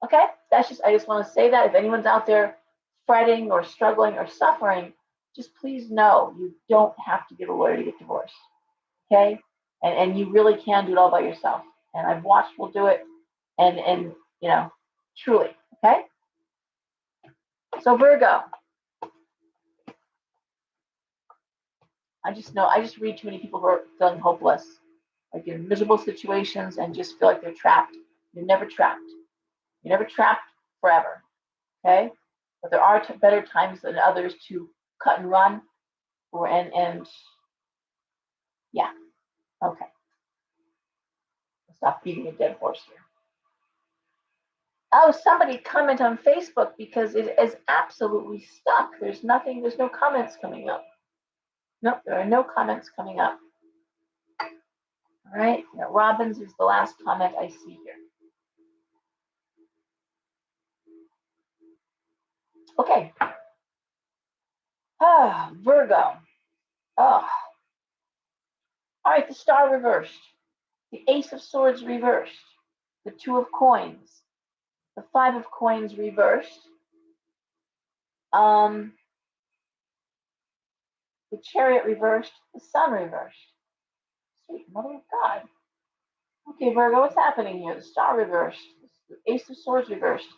Okay, I just want to say that if anyone's out there fretting or struggling or suffering, just please know you don't have to get a lawyer to get divorced. Okay, and you really can do it all by yourself. And I've watched people do it, and truly. Okay, so Virgo, I just read too many people who are feeling hopeless, like in miserable situations, and just feel like they're trapped. You're never trapped. You're never trapped forever. Okay, but there are better times than others to cut and run. and yeah, okay. Stop beating a dead horse here. Oh, somebody comment on Facebook because it is absolutely stuck. There's nothing, there's no comments coming up. Nope, there are no comments coming up. All right, now Robbins is the last comment I see here. Okay. Ah, Virgo. Oh. All right, the star reversed. The Ace of Swords reversed. The Two of Coins. The Five of Coins reversed. The Chariot reversed. The Sun reversed. Sweet Mother of God. Okay, Virgo, what's happening here? The Star reversed. The Ace of Swords reversed.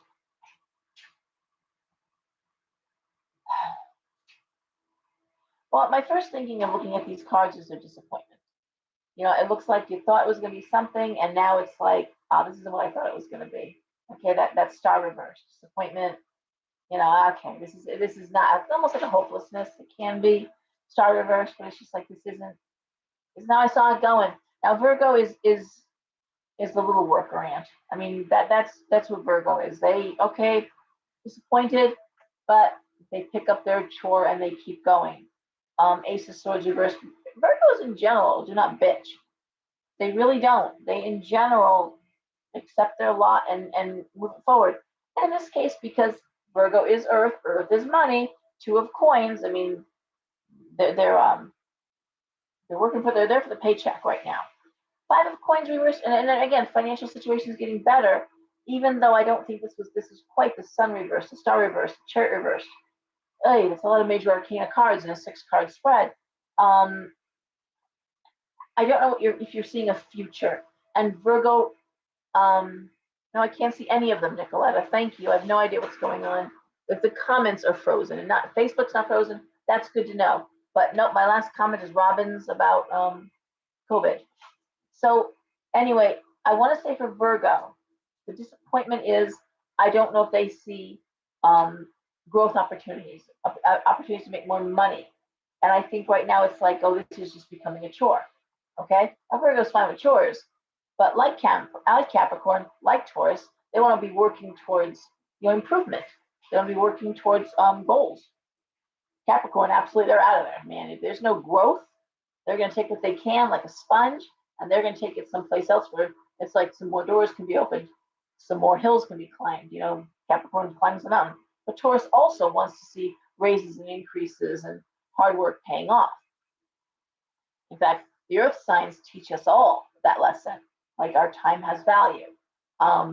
Well, my first thinking of looking at these cards is their disappointment. You know, it looks like you thought it was going to be something, and now it's like, oh, this isn't what I thought it was going to be. Okay, that Star reversed. Disappointment. You know, okay, this is not, it's almost like a hopelessness. It can be Star reversed, but it's just like this isn't. Because now I saw it going. Now Virgo is the little worker ant. I mean, that's what Virgo is. They disappointed, but they pick up their chore and they keep going. Ace of Swords reversed. Virgos in general do not bitch. They really don't. They in general accept their lot and move forward. And in this case, because Virgo is Earth, Earth is money. Two of Coins. I mean, they're working for they're there for the paycheck right now. Five of Coins reversed, and then again, financial situation is getting better. Even though I don't think this is quite the Sun reversed, the Star reversed, the Chariot reversed. Hey, that's a lot of major arcana cards in a 6-card spread. I don't know if you're seeing a future. And Virgo, no, I can't see any of them, Nicoletta. Thank you. I have no idea what's going on. If the comments are frozen and not Facebook's not frozen, that's good to know. But no, my last comment is Robbins about COVID. So anyway, I want to say for Virgo, the disappointment is I don't know if they see growth opportunities, opportunities to make more money. And I think right now it's like, oh, this is just becoming a chore. Okay? Now Virgo's fine with chores, but like Capricorn, like Taurus, they want to be working towards improvement. They want to be working towards goals. Capricorn, absolutely, they're out of there, man. If there's no growth, they're going to take what they can like a sponge, and they're going to take it someplace else where it's like some more doors can be opened, some more hills can be climbed. Capricorn climbs the mountain. But Taurus also wants to see raises and increases and hard work paying off. In fact, the earth signs teach us all that lesson. Like our time has value.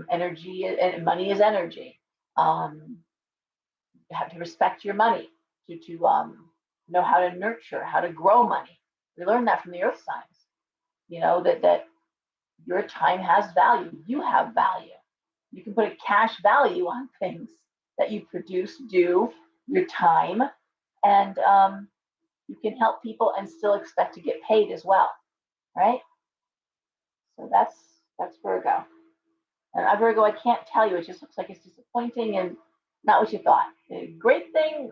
Energy and money is energy. You have to respect your money to know how to nurture, how to grow money. We learn that from the earth signs. That your time has value. You have value. You can put a cash value on things that you produce, do, your time, and you can help people and still expect to get paid as well, right? So that's Virgo. And Virgo, I can't tell you. It just looks like it's disappointing and not what you thought. Great thing,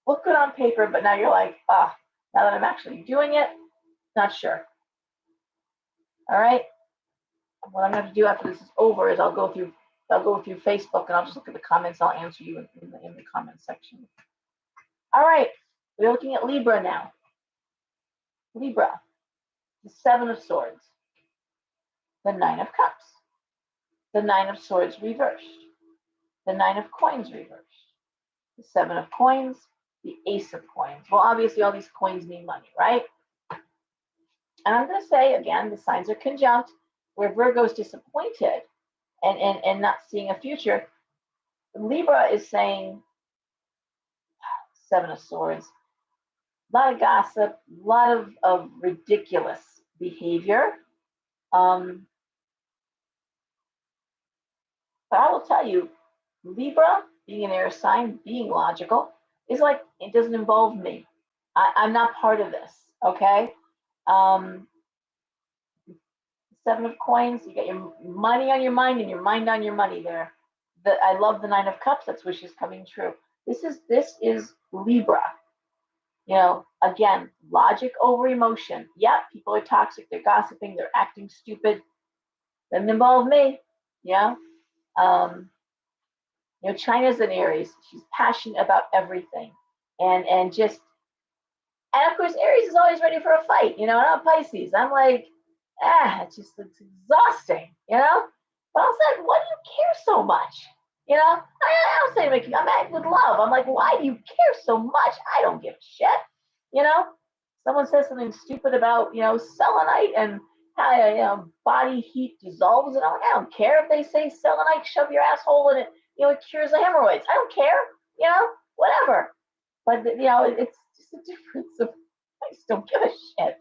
look good on paper, but now you're like, now that I'm actually doing it, not sure. All right. What I'm going to do after this is over is I'll go through Facebook and I'll just look at the comments. I'll answer you in the comment section. All right. We're looking at Libra now. Libra, the Seven of Swords, the Nine of Cups, the Nine of Swords reversed, the Nine of Coins reversed, the Seven of Coins, the Ace of Coins. Well, obviously all these coins mean money, right? And I'm going to say again, the signs are conjunct, where Virgo is disappointed and not seeing a future. Libra is saying, Seven of Swords, a lot of gossip, a lot of ridiculous behavior. But I will tell you, Libra, being an air sign, being logical, is like, it doesn't involve me. I'm not part of this, okay? Seven of Coins, you got your money on your mind and your mind on your money there. I love the Nine of Cups, that's wishes coming true. This is Libra. Again, logic over emotion. Yep, people are toxic, they're gossiping, they're acting stupid. Doesn't involve me. Yeah. Um, China's an Aries. She's passionate about everything. And just and of course Aries is always ready for a fight, and I'm Pisces. I'm like, it's exhausting, But I was like, why do you care so much? I don't say make you. I'm at with love. I'm like, why do you care so much? I don't give a shit. You know, Someone says something stupid about selenite and how body heat dissolves, and I'm like, I don't care if they say selenite, shove your asshole in it. It cures the hemorrhoids. I don't care. Whatever. But it's just a difference of I just don't give a shit.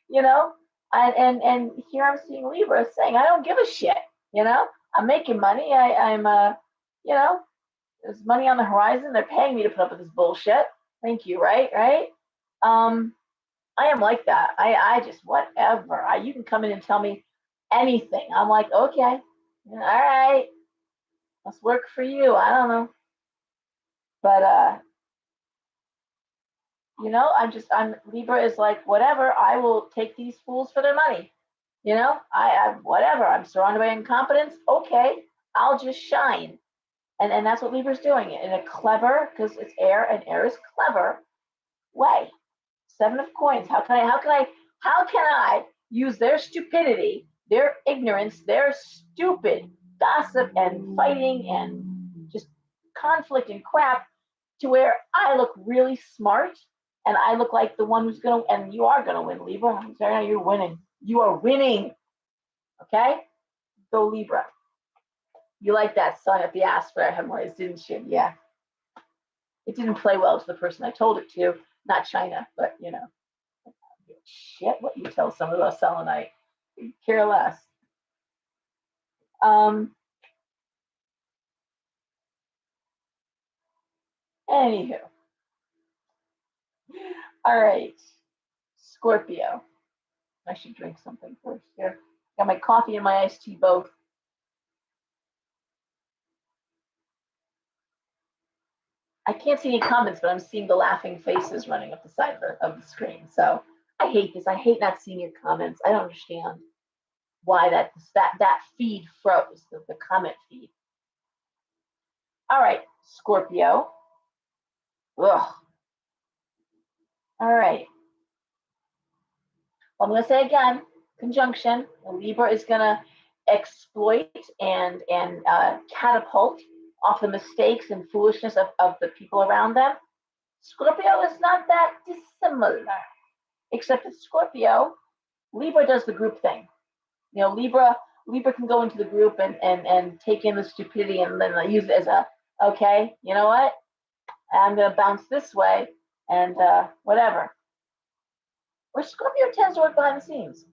You know, and here I'm seeing Libra saying I don't give a shit. I'm making money. I'm you know, there's money on the horizon. They're paying me to put up with this bullshit. Thank you. Right. Um, I am like that. I just whatever. You can come in and tell me anything. I'm like, okay, all right, let's work for you. I don't know, but I'm Libra is like whatever. I will take these fools for their money. I whatever. I'm surrounded by incompetence. Okay, I'll just shine, and that's what Libra's doing in a clever, because it's air and air is clever way. Seven of coins. How can I use their stupidity, their ignorance, their stupid gossip and fighting and just conflict and crap to where I look really smart and I look like the one who's gonna, and you are gonna win, Libra. I'm sorry, you're winning. You are winning. Okay? Go Libra. You like that sun at the ass for hemorrhoids, didn't you? Yeah. It didn't play well to the person I told it to, not China, but shit what you tell someone about selenite. You care less. Anywho. All right. Scorpio. I should drink something first here. Got my coffee and my iced tea both. I can't see any comments, but I'm seeing the laughing faces running up the side of the screen. So I hate this. I hate not seeing your comments. I don't understand why that feed froze, the comment feed. All right, Scorpio. Ugh. All right. Well, I'm going to say again, conjunction. Libra is going to exploit and catapult off the mistakes and foolishness of the people around them. Scorpio is not that dissimilar, except that Scorpio, Libra does the group thing. Libra can go into the group and take in the stupidity and then use it as okay, you know what? I'm going to bounce this way and whatever. Where Scorpio tends to work behind the scenes.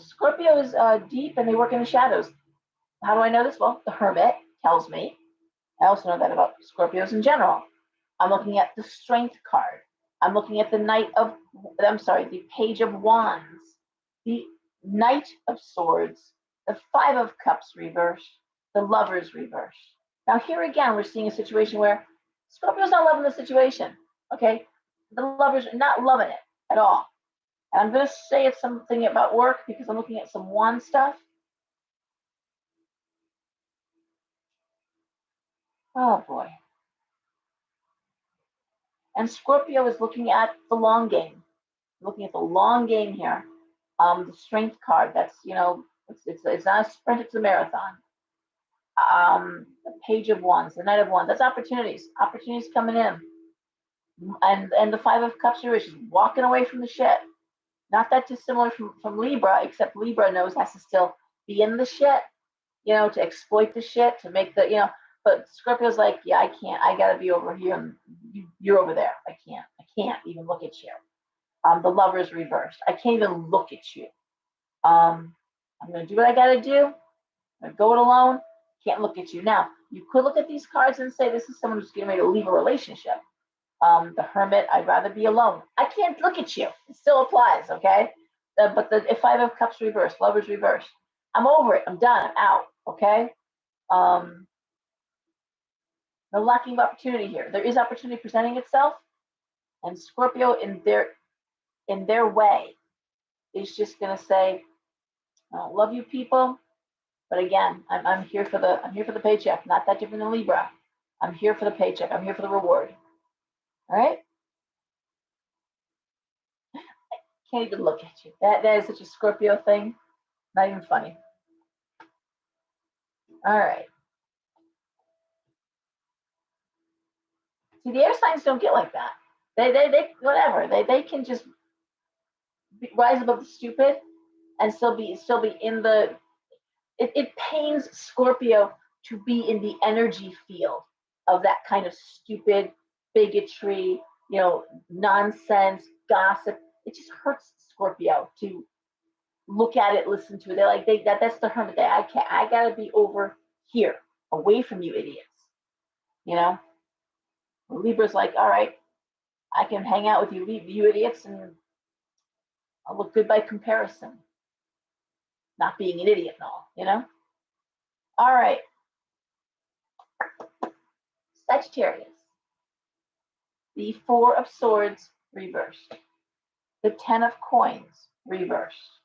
Scorpio is deep and they work in the shadows. How do I know this? Well, the Hermit tells me. I also know that about Scorpios in general. I'm looking at the Strength card. I'm looking at the Page of Wands, the Knight of Swords, the Five of Cups reversed, the Lovers reversed. Now here again, we're seeing a situation where Scorpio's not loving the situation. Okay, the Lovers are not loving it at all. And I'm going to say it's something about work because I'm looking at some wand stuff. Oh boy. And Scorpio is looking at the long game. Looking at the long game here. The Strength card. That's it's not a sprint, it's a marathon. The Page of Wands, the Knight of Wands. That's opportunities. Opportunities coming in. And the Five of Cups is walking away from the shit. Not that dissimilar from Libra, except Libra knows has to still be in the shit, to exploit the shit, to make but Scorpio's like, yeah, I can't. I gotta be over here and you're over there. I can't even look at you. The Lover's reversed. I can't even look at you. I'm gonna do what I gotta do. I'm gonna go it alone. Can't look at you. Now, you could look at these cards and say this is someone who's getting ready to leave a relationship. The Hermit, I'd rather be alone. I can't look at you. It still applies, okay? But the Five of Cups reversed, Lovers reversed. I'm over it. I'm done. I'm out, okay? No lacking of opportunity here. There is opportunity presenting itself, And Scorpio in their way is just going to say, love you people, but again, I'm here for the paycheck. Not that different than Libra. I'm here for the paycheck. I'm here for the reward. All right. Can't even look at you. That is such a Scorpio thing. Not even funny. All right. See, the air signs don't get like that. They whatever. They can just rise above the stupid and still be in the. It pains Scorpio to be in the energy field of that kind of stupid bigotry, nonsense, gossip. It just hurts Scorpio to look at it, listen to it. They're like that's the hermit. I gotta be over here, away from you idiots. Libra's like, all right, I can hang out with you idiots, and I'll look good by comparison. Not being an idiot and all. All right. Sagittarius. The Four of Swords reversed. The Ten of Coins reversed.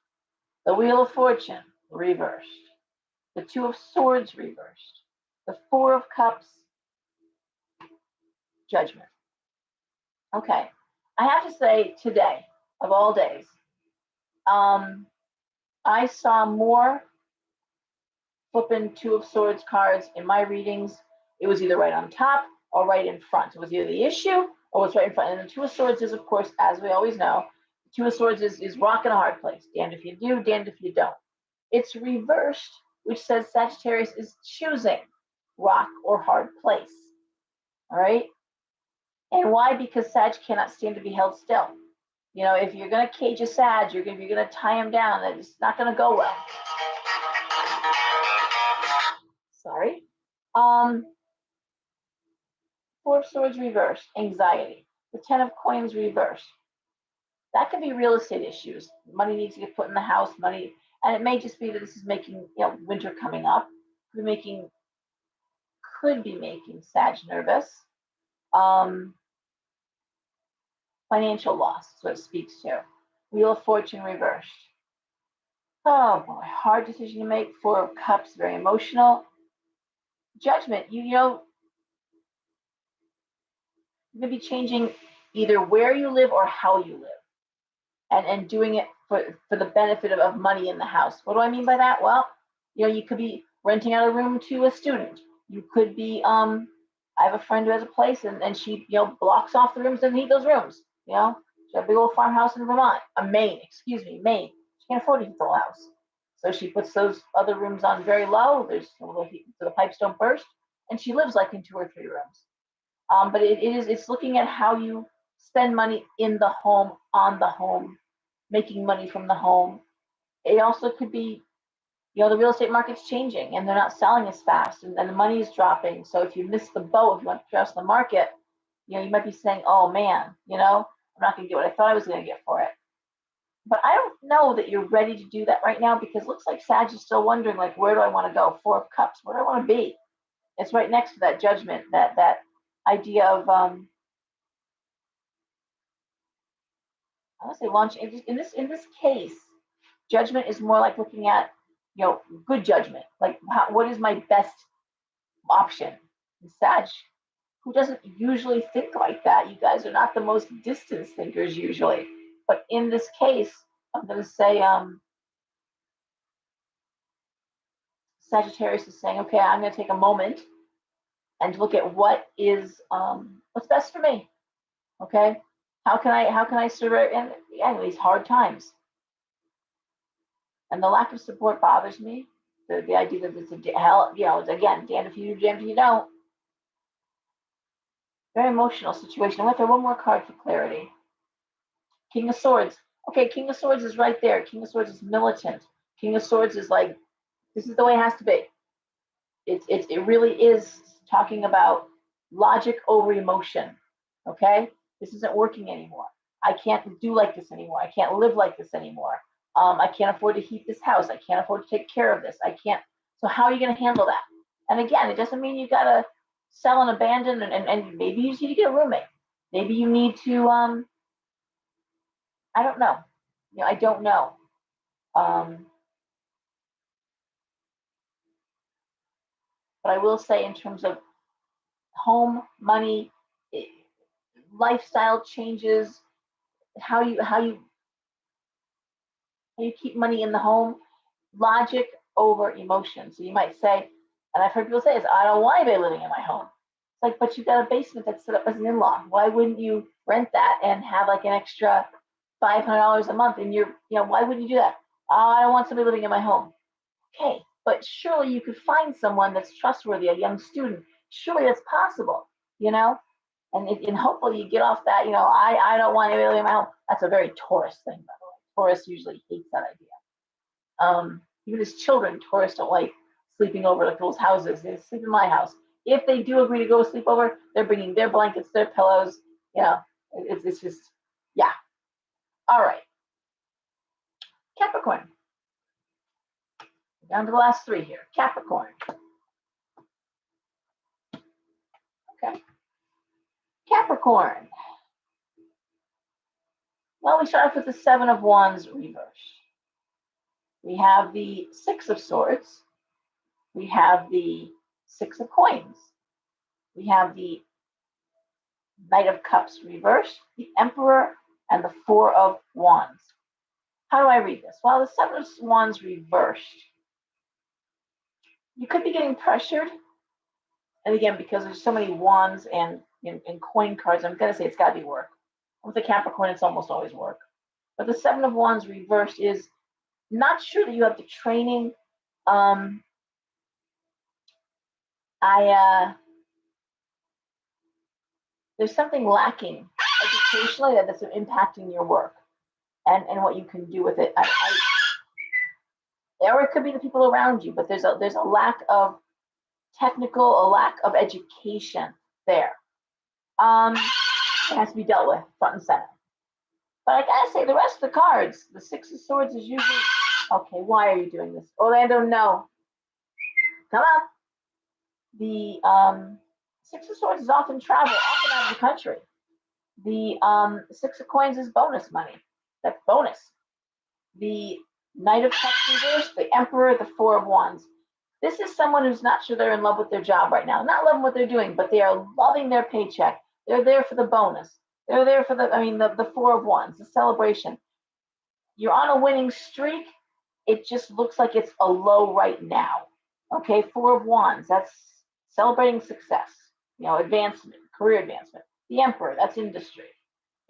The Wheel of Fortune reversed. The Two of Swords reversed. The Four of Cups, Judgment. Okay. I have to say today, of all days, I saw more flipping Two of Swords cards in my readings. It was either right on top or right in front. It was either the issue or was right in front. And the Two of Swords is, of course, as we always know, the Two of Swords is rock in a hard place. Damned if you do, damned if you don't. It's reversed, which says Sagittarius is choosing rock or hard place. All right? And why? Because Sag cannot stand to be held still. If you're going to cage a Sag, you're going to tie him down. It's not going to go well. Sorry. Four of Swords reversed, anxiety. The Ten of Coins reversed. That could be real estate issues. Money needs to get put in the house, money, and it may just be that this is making, winter coming up, could be making Sag nervous. Financial loss is what it speaks to. Wheel of Fortune reversed. Oh boy, hard decision to make. Four of Cups, very emotional. Judgment, you're going to be changing either where you live or how you live, and doing it for the benefit of money in the house. What do I mean by that? Well, you could be renting out a room to a student. You could be, I have a friend who has a place, and she, blocks off the rooms, doesn't need those rooms. She has a big old farmhouse in Maine. She can't afford to heat the whole house. So she puts those other rooms on very low. There's a little heat so the pipes don't burst. And she lives like in 2 or 3 rooms. But it's looking at how you spend money in the home, on the home, making money from the home. It also could be, the real estate market's changing and they're not selling as fast, and the money is dropping. So if you miss the boat, if you want to trust the market, you might be saying, oh man, I'm not going to get what I thought I was going to get for it. But I don't know that you're ready to do that right now, because it looks like Sag is still wondering, like, where do I want to go? Four of Cups, where do I want to be? It's right next to that Judgment, that idea of, I want to say launching. In this case, Judgment is more like looking at, good judgment. Like, what is my best option? And Sag, who doesn't usually think like that? You guys are not the most distance thinkers usually. But in this case, I'm going to say Sagittarius is saying, okay, I'm going to take a moment and look at what is what's best for me. Okay, how can I survive in these hard times? And the lack of support bothers me. The idea that it's a hell, again, damned if you do, damned if you don't. Very emotional situation. I went through one more card for clarity. King of Swords. Okay, King of Swords is right there. King of Swords is militant. King of Swords is like, this is the way it has to be. It really is talking about logic over emotion. Okay, this isn't working anymore. I can't do like this anymore. I can't live like this anymore. I can't afford to heat this house. I can't afford to take care of this. I can't. So how are you going to handle that? And again, it doesn't mean you got to sell and abandon, and maybe you just need to get a roommate. Maybe you need to, I don't know. I don't know. But I will say, in terms of home, money, lifestyle changes, how you keep money in the home, logic over emotion. So you might say, and I've heard people say this, I don't want anybody living in my home. It's like, but you've got a basement that's set up as an in-law. Why wouldn't you rent that and have like an extra $500 a month? And why wouldn't you do that? Oh, I don't want somebody living in my home. Okay, but surely you could find someone that's trustworthy, a young student. Surely that's possible, and hopefully you get off that, I don't want anybody living in my home. That's a very Taurus thing, by the way. Taurus usually hates that idea. Even as children, Taurus don't like sleeping over at people's houses. They sleep in my house. If they do agree to go sleep over, they're bringing their blankets, their pillows. It's just, yeah. All right. Capricorn. Down to the last three here. Capricorn. Okay. Capricorn. Well, we start off with the Seven of Wands reversed. We have the Six of Swords. We have the Six of Coins. We have the Knight of Cups reversed, the Emperor, and the Four of Wands. How do I read this? Well, the Seven of Wands reversed. You could be getting pressured. And again, because there's so many wands and coin cards, I'm going to say it's got to be work. With the Capricorn, it's almost always work. But the Seven of Wands reversed is not sure that you have the training. There's something lacking educationally that's impacting your work and what you can do with it. Or it could be the people around you, but there's a lack of technical, a lack of education there. It has to be dealt with front and center. But I gotta say, the rest of the cards, the Six of Swords is usually, okay, why are you doing this? Orlando, no. Come on. The Six of Swords is often travel, often out of the country. The Six of Coins is bonus money. That's bonus. The Knight of Cups reversed, the Emperor, the Four of Wands. This is someone who's not sure they're in love with their job right now. Not loving what they're doing, but they are loving their paycheck. They're there for the bonus. They're there for the Four of Wands, the celebration. You're on a winning streak. It just looks like it's a low right now. Okay, Four of Wands, that's celebrating success, advancement, career advancement. The Emperor, that's industry.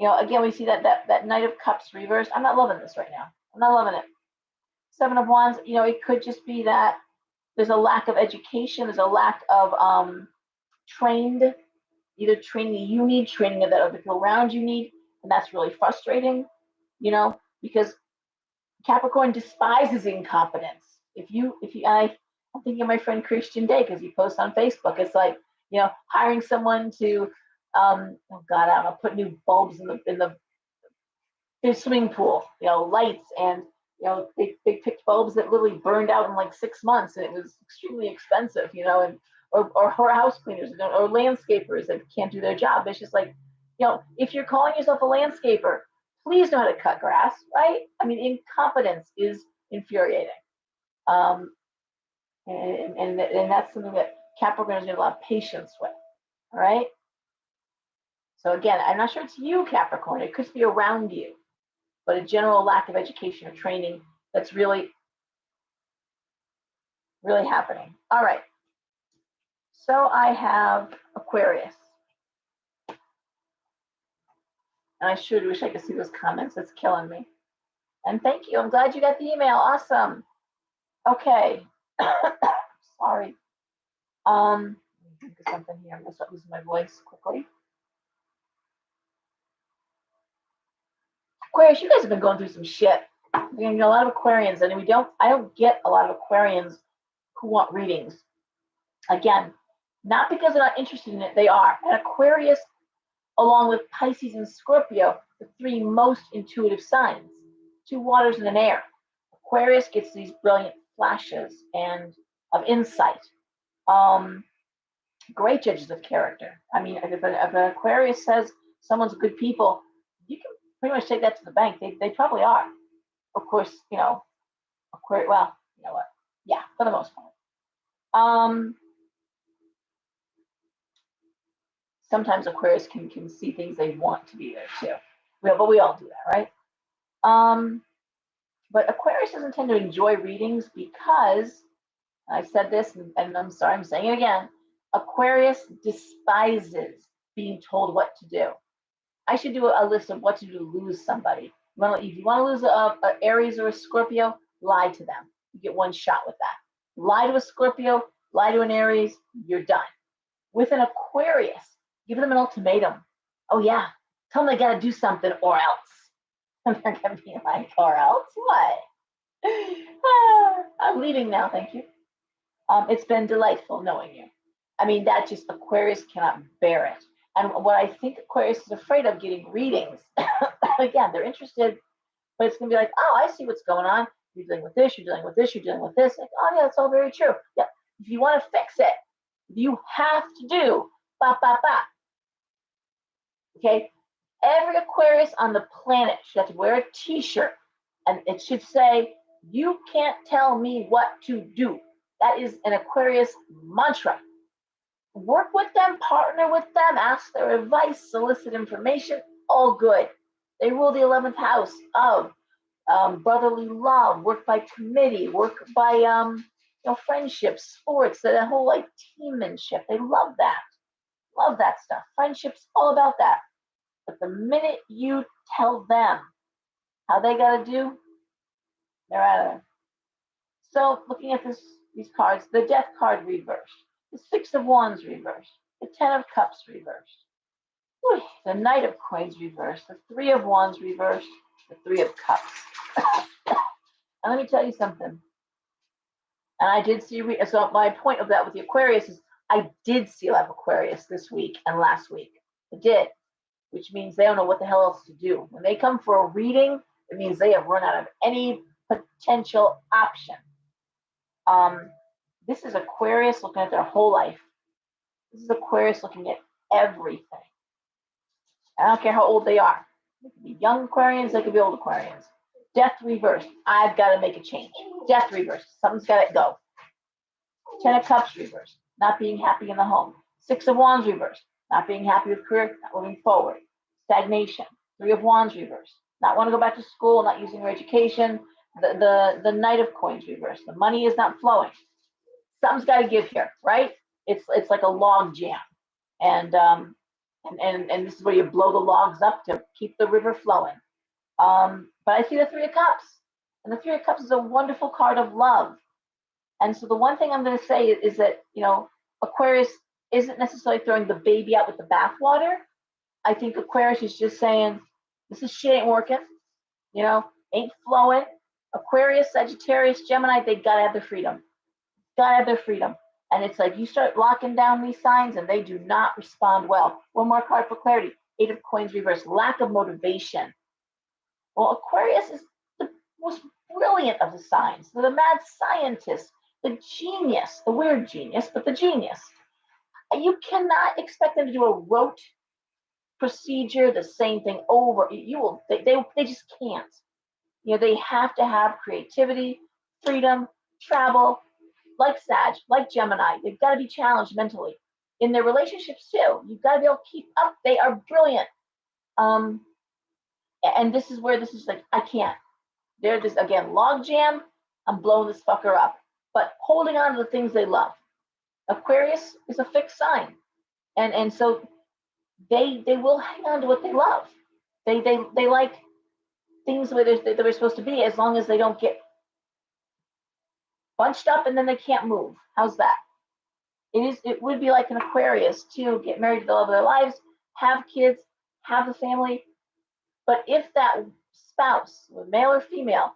Again, we see that Knight of Cups reversed. I'm not loving this right now. I'm not loving it. Seven of Wands, it could just be that there's a lack of education. There's a lack of either training you need, training that other people around you need, and that's really frustrating, because Capricorn despises incompetence. I'm thinking of my friend Christian Day, because he posts on Facebook. It's like, hiring someone to, I don't know, put new bulbs in the swimming pool, lights, and they picked bulbs that literally burned out in like 6 months, and it was extremely expensive, and or house cleaners or landscapers that can't do their job. It's just like, if you're calling yourself a landscaper, please know how to cut grass, right? I mean, incompetence is infuriating. And that's something that Capricorn is going to have a lot of patience with, all right? So again, I'm not sure it's you, Capricorn. It could be around you, but a general lack of education or training that's really, really happening. All right. So I have Aquarius. And I sure wish I could see those comments. It's killing me. And thank you. I'm glad you got the email. Awesome. Okay. Sorry. Think of something here. I'm going to start losing my voice quickly. Aquarius, you guys have been going through some shit. We're going to get a lot of Aquarians, and I don't get a lot of Aquarians who want readings. Again, not because they're not interested in it, they are. And Aquarius, along with Pisces and Scorpio, the three most intuitive signs. 2 waters and an air. Aquarius gets these brilliant flashes and of insight. Great judges of character. I mean, if an Aquarius says someone's good people, you can pretty much take that to the bank. They probably are. Of course, Aquarius, well, you know what? Yeah, for the most part. Sometimes Aquarius can see things they want to be there too. But we all do that, right? But Aquarius doesn't tend to enjoy readings because, I said this, and I'm sorry, I'm saying it again, Aquarius despises being told what to do. I should do a list of what to do to lose somebody. If you want to lose a Aries or a Scorpio, lie to them. You get one shot with that. Lie to a Scorpio, lie to an Aries, you're done. With an Aquarius, give them an ultimatum. Oh yeah, tell them they got to do something or else. And they're going to be like, or else what? I'm leaving now, thank you. It's been delightful knowing you. I mean, that just Aquarius cannot bear it. And what I think Aquarius is afraid of getting readings. Again, they're interested, but it's going to be like, oh, I see what's going on. You're dealing with this, you're dealing with this, you're dealing with this. Like, oh, yeah, that's all very true. Yeah. If you want to fix it, you have to do ba, ba, ba. Okay? Every Aquarius on the planet should have to wear a t-shirt, and it should say, you can't tell me what to do. That is an Aquarius mantra. Work with them, partner with them, ask their advice, solicit information, all good. They rule the 11th house of brotherly love, work by committee, work by friendship, sports, that whole like teammanship. They love that stuff. Friendship's all about that. But the minute you tell them how they got to do, they're out of there. So looking at these cards, the Death card reversed, the Six of Wands reversed, the Ten of Cups reversed, the Knight of Coins reversed, the Three of Wands reversed, the Three of Cups. And let me tell you something. And I did see, so my point of that with the Aquarius is I did see a lot of Aquarius this week and last week. I did, which means they don't know what the hell else to do. When they come for a reading, it means they have run out of any potential option. This is Aquarius looking at their whole life. This is Aquarius looking at everything. I don't care how old they are. They could be young Aquarians, they could be old Aquarians. Death reversed. I've got to make a change. Death reversed. Something's got to go. Ten of Cups reversed. Not being happy in the home. Six of Wands reversed. Not being happy with career, not moving forward. Stagnation. Three of Wands reversed. Not want to go back to school, not using their education. The Knight of Coins reversed. The money is not flowing. Something's got to give here, right? It's like a log jam. And this is where you blow the logs up to keep the river flowing. But I see the Three of Cups. And the Three of Cups is a wonderful card of love. And so the one thing I'm going to say is that, Aquarius isn't necessarily throwing the baby out with the bathwater. I think Aquarius is just saying, this shit ain't working, ain't flowing. Aquarius, Sagittarius, Gemini, they got to have their freedom. Got to have their freedom. And it's like you start locking down these signs and they do not respond well. One more card for clarity. Eight of Coins reversed. Lack of motivation. Well, Aquarius is the most brilliant of the signs. They're the mad scientist, the genius, the weird genius, but the genius. You cannot expect them to do a rote procedure, the same thing over. They just can't. They have to have creativity, freedom, travel, like Sag, like Gemini. They've got to be challenged mentally. In their relationships too, you've got to be able to keep up. They are brilliant. And this is where this is like, I can't. They're just, again, log jam. I'm blowing this fucker up. But holding on to the things they love. Aquarius is a fixed sign. And so they will hang on to what they love. They like things where they're supposed to be, as long as they don't get bunched up and then they can't move. How's that? It would be like an Aquarius to get married to the love of their lives, have kids, have a family. But if that spouse, male or female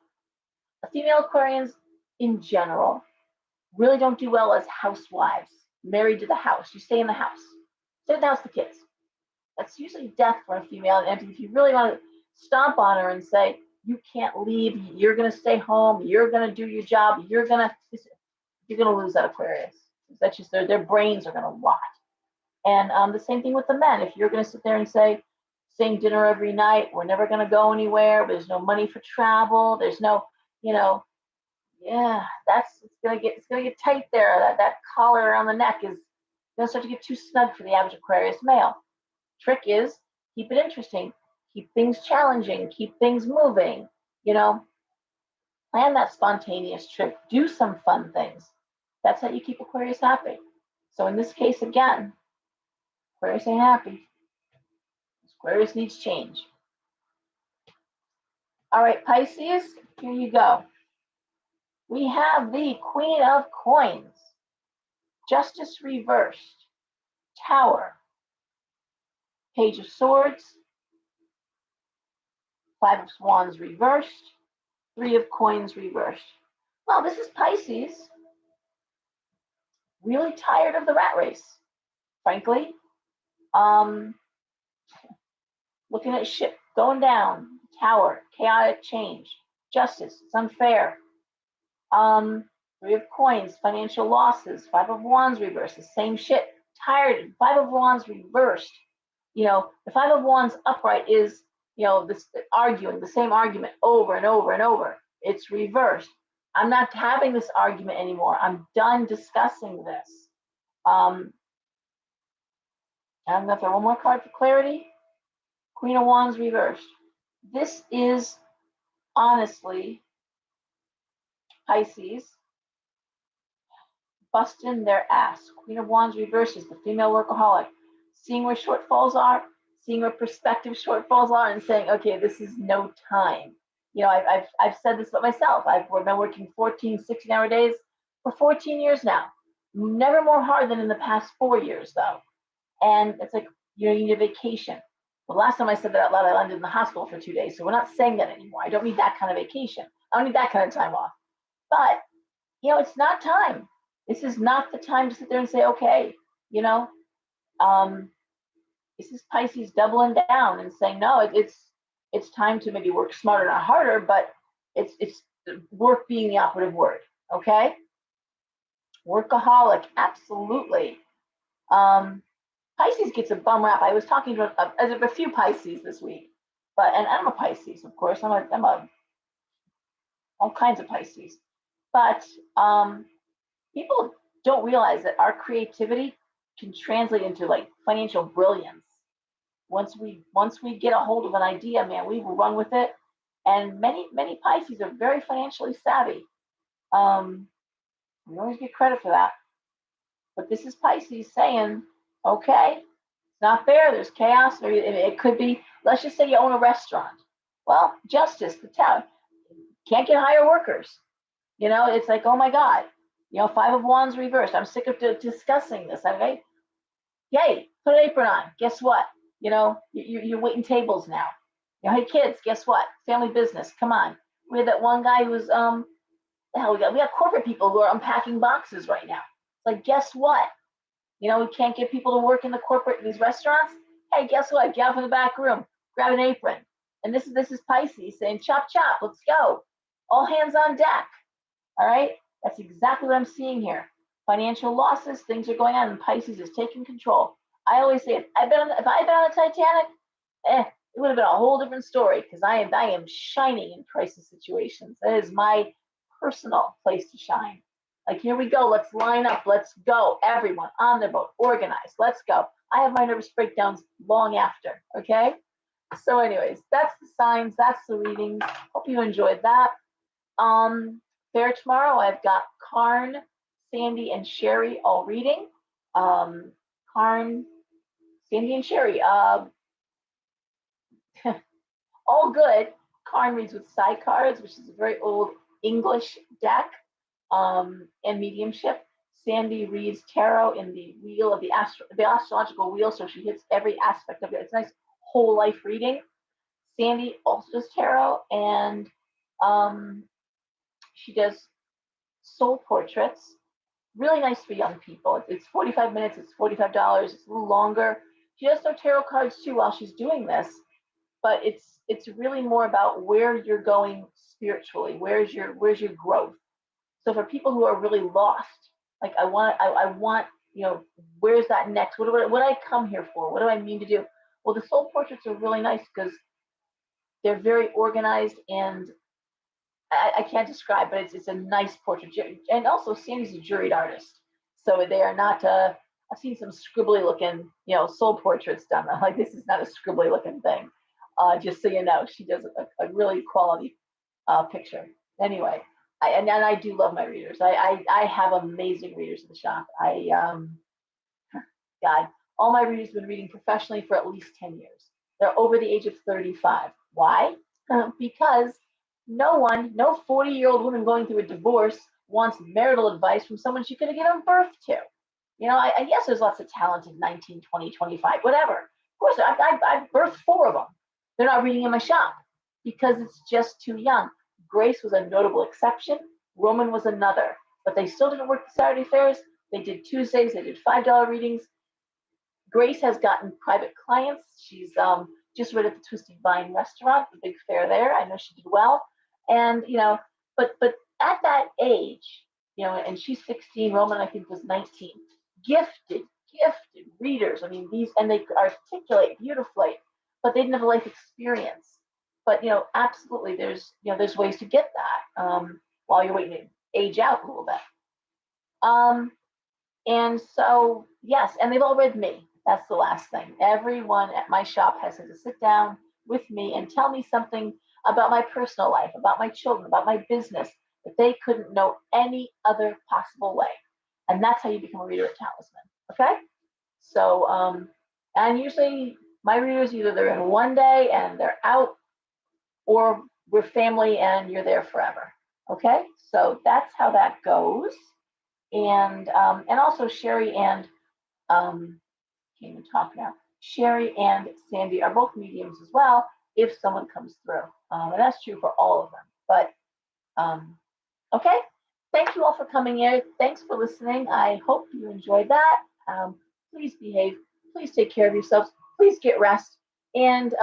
Aquarians in general really don't do well as housewives, married to the house. You stay in the house. Stay in the house with the kids. That's usually death for a female. And if you really want to stomp on her and say, you can't leave, you're going to stay home, you're going to do your job, you're going to lose that Aquarius. That's just their brains are going to rot. And the same thing with the men. If you're going to sit there and say, same dinner every night. We're never going to go anywhere. There's no money for travel. There's no, you know, yeah, it's gonna get tight there. That collar around the neck is gonna start to get too snug for the average Aquarius male. Trick is keep it interesting, keep things challenging, keep things moving. You know, plan that spontaneous trip, do some fun things. That's how you keep Aquarius happy. So in this case, again, Aquarius ain't happy. Aquarius needs change. All right, Pisces, here you go. We have the Queen of Coins, Justice reversed, Tower, Page of Swords, Five of Wands reversed, Three of Coins reversed. Well, this is Pisces, really tired of the rat race, frankly. Looking at shit going down, Tower, chaotic change, justice, it's unfair. Three of Coins, financial losses, Five of Wands reversed, the same shit, tired, Five of Wands reversed. You know, the Five of Wands upright is, you know, this arguing the same argument over and over and over. It's reversed. I'm not having this argument anymore. I'm done discussing this. I'm going to throw one more card for clarity. Queen of Wands reversed. This is honestly Pisces busting their ass. Queen of Wands reversed is the female workaholic, seeing where shortfalls are, seeing where perspective shortfalls are, and saying, okay, this is no time. You know, I've said this about myself. I've been working 14, 16-hour days for 14 years now. Never more hard than in the past 4 years, though. And it's like, you need a vacation. The last time I said that out loud, I landed in the hospital for 2 days. So we're not saying that anymore. I don't need that kind of vacation. I don't need that kind of time off. But, you know, it's not time. This is not the time to sit there and say, okay, you know, this is Pisces doubling down and saying, no, it's time to maybe work smarter, not harder, but it's work being the operative word, okay? Workaholic, absolutely. Pisces gets a bum rap. I was talking to a few Pisces this week, and I'm a Pisces, of course. I'm a all kinds of Pisces, but people don't realize that our creativity can translate into like financial brilliance. Once we get a hold of an idea, man, we will run with it. And many Pisces are very financially savvy. We always get credit for that. But this is Pisces saying, okay, it's not fair. There's chaos. It could be, let's just say you own a restaurant. Well, justice, the town, can't get higher workers. You know, it's like, oh my God, you know, Five of Wands reversed. I'm sick of discussing this. Okay, yay, put an apron on. Guess what? You know, you're waiting tables now. You know, hey kids, guess what? Family business. Come on. We had that one guy who was the hell we got corporate people who are unpacking boxes right now. It's like, guess what? You know, we can't get people to work in the corporate, these restaurants. Hey, guess what? Get out from the back room, grab an apron. And this is Pisces saying, chop, chop, let's go. All hands on deck. All right? That's exactly what I'm seeing here. Financial losses, things are going on, and Pisces is taking control. I always say, if I had been on the Titanic, it would have been a whole different story, because I am shining in crisis situations. That is my personal place to shine. Like, here we go. Let's line up. Let's go. Everyone on the boat, organized. Let's go. I have my nervous breakdowns long after. Okay. So, anyways, that's the signs. That's the readings. Hope you enjoyed that. Fair tomorrow. I've got Karn, Sandy, and Sherry all reading. Karn, Sandy, and Sherry. All good. Karn reads with side cards, which is a very old English deck. And mediumship. Sandy reads tarot in the wheel of the astrological wheel, so she hits every aspect of it. It's a nice whole life reading. Sandy also does tarot, and she does soul portraits. Really nice for young people. It's 45 minutes. It's $45. It's a little longer. She does throw tarot cards too while she's doing this, but it's really more about where you're going spiritually. Where's your growth? So for people who are really lost, like I want, you know, where's that next? What do I come here for? What do I mean to do? Well, the soul portraits are really nice because they're very organized, and I can't describe, but it's a nice portrait. And also, Sandy's a juried artist, so they are not. I've seen some scribbly looking, soul portraits done. I'm like, this is not a scribbly looking thing. Just so you know, she does a really quality picture. Anyway, and I do love my readers. I have amazing readers in the shop. God, all my readers have been reading professionally for at least 10 years. They're over the age of 35. Why? Because no 40-year-old woman going through a divorce wants marital advice from someone she could have given birth to. I guess there's lots of talented 19, 20, 25, whatever. Of course, I've birthed 4 of them. They're not reading in my shop because it's just too young. Grace was a notable exception. Roman was another. But they still didn't work the Saturday fairs. They did Tuesdays. They did $5 readings. Grace has gotten private clients. She's just read at the Twisted Vine restaurant, the big fair there. I know she did well. And, but at that age, and she's 16, Roman, I think, was 19. Gifted readers. I mean, and they articulate beautifully, but they didn't have a life experience. But, absolutely, there's ways to get that while you're waiting to age out a little bit. And so, yes, and they've all read me. That's the last thing. Everyone at my shop has had to sit down with me and tell me something about my personal life, about my children, about my business that they couldn't know any other possible way. And that's how you become a reader at Talisman. Okay? So, and usually my readers, either they're in one day and they're out, or we're family and you're there forever. Okay? So that's how that goes. And also Sherry and can't even talk now. Sherry and Sandy are both mediums as well if someone comes through. And that's true for all of them. But okay, thank you all for coming in. Thanks for listening. I hope you enjoyed that. Please behave. Please take care of yourselves. Please get rest and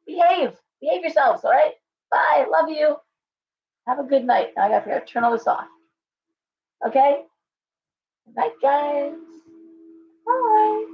behave. Behave yourselves. All right. Bye. Love you. Have a good night. I got to turn all this off. Okay. Good night, guys. Bye.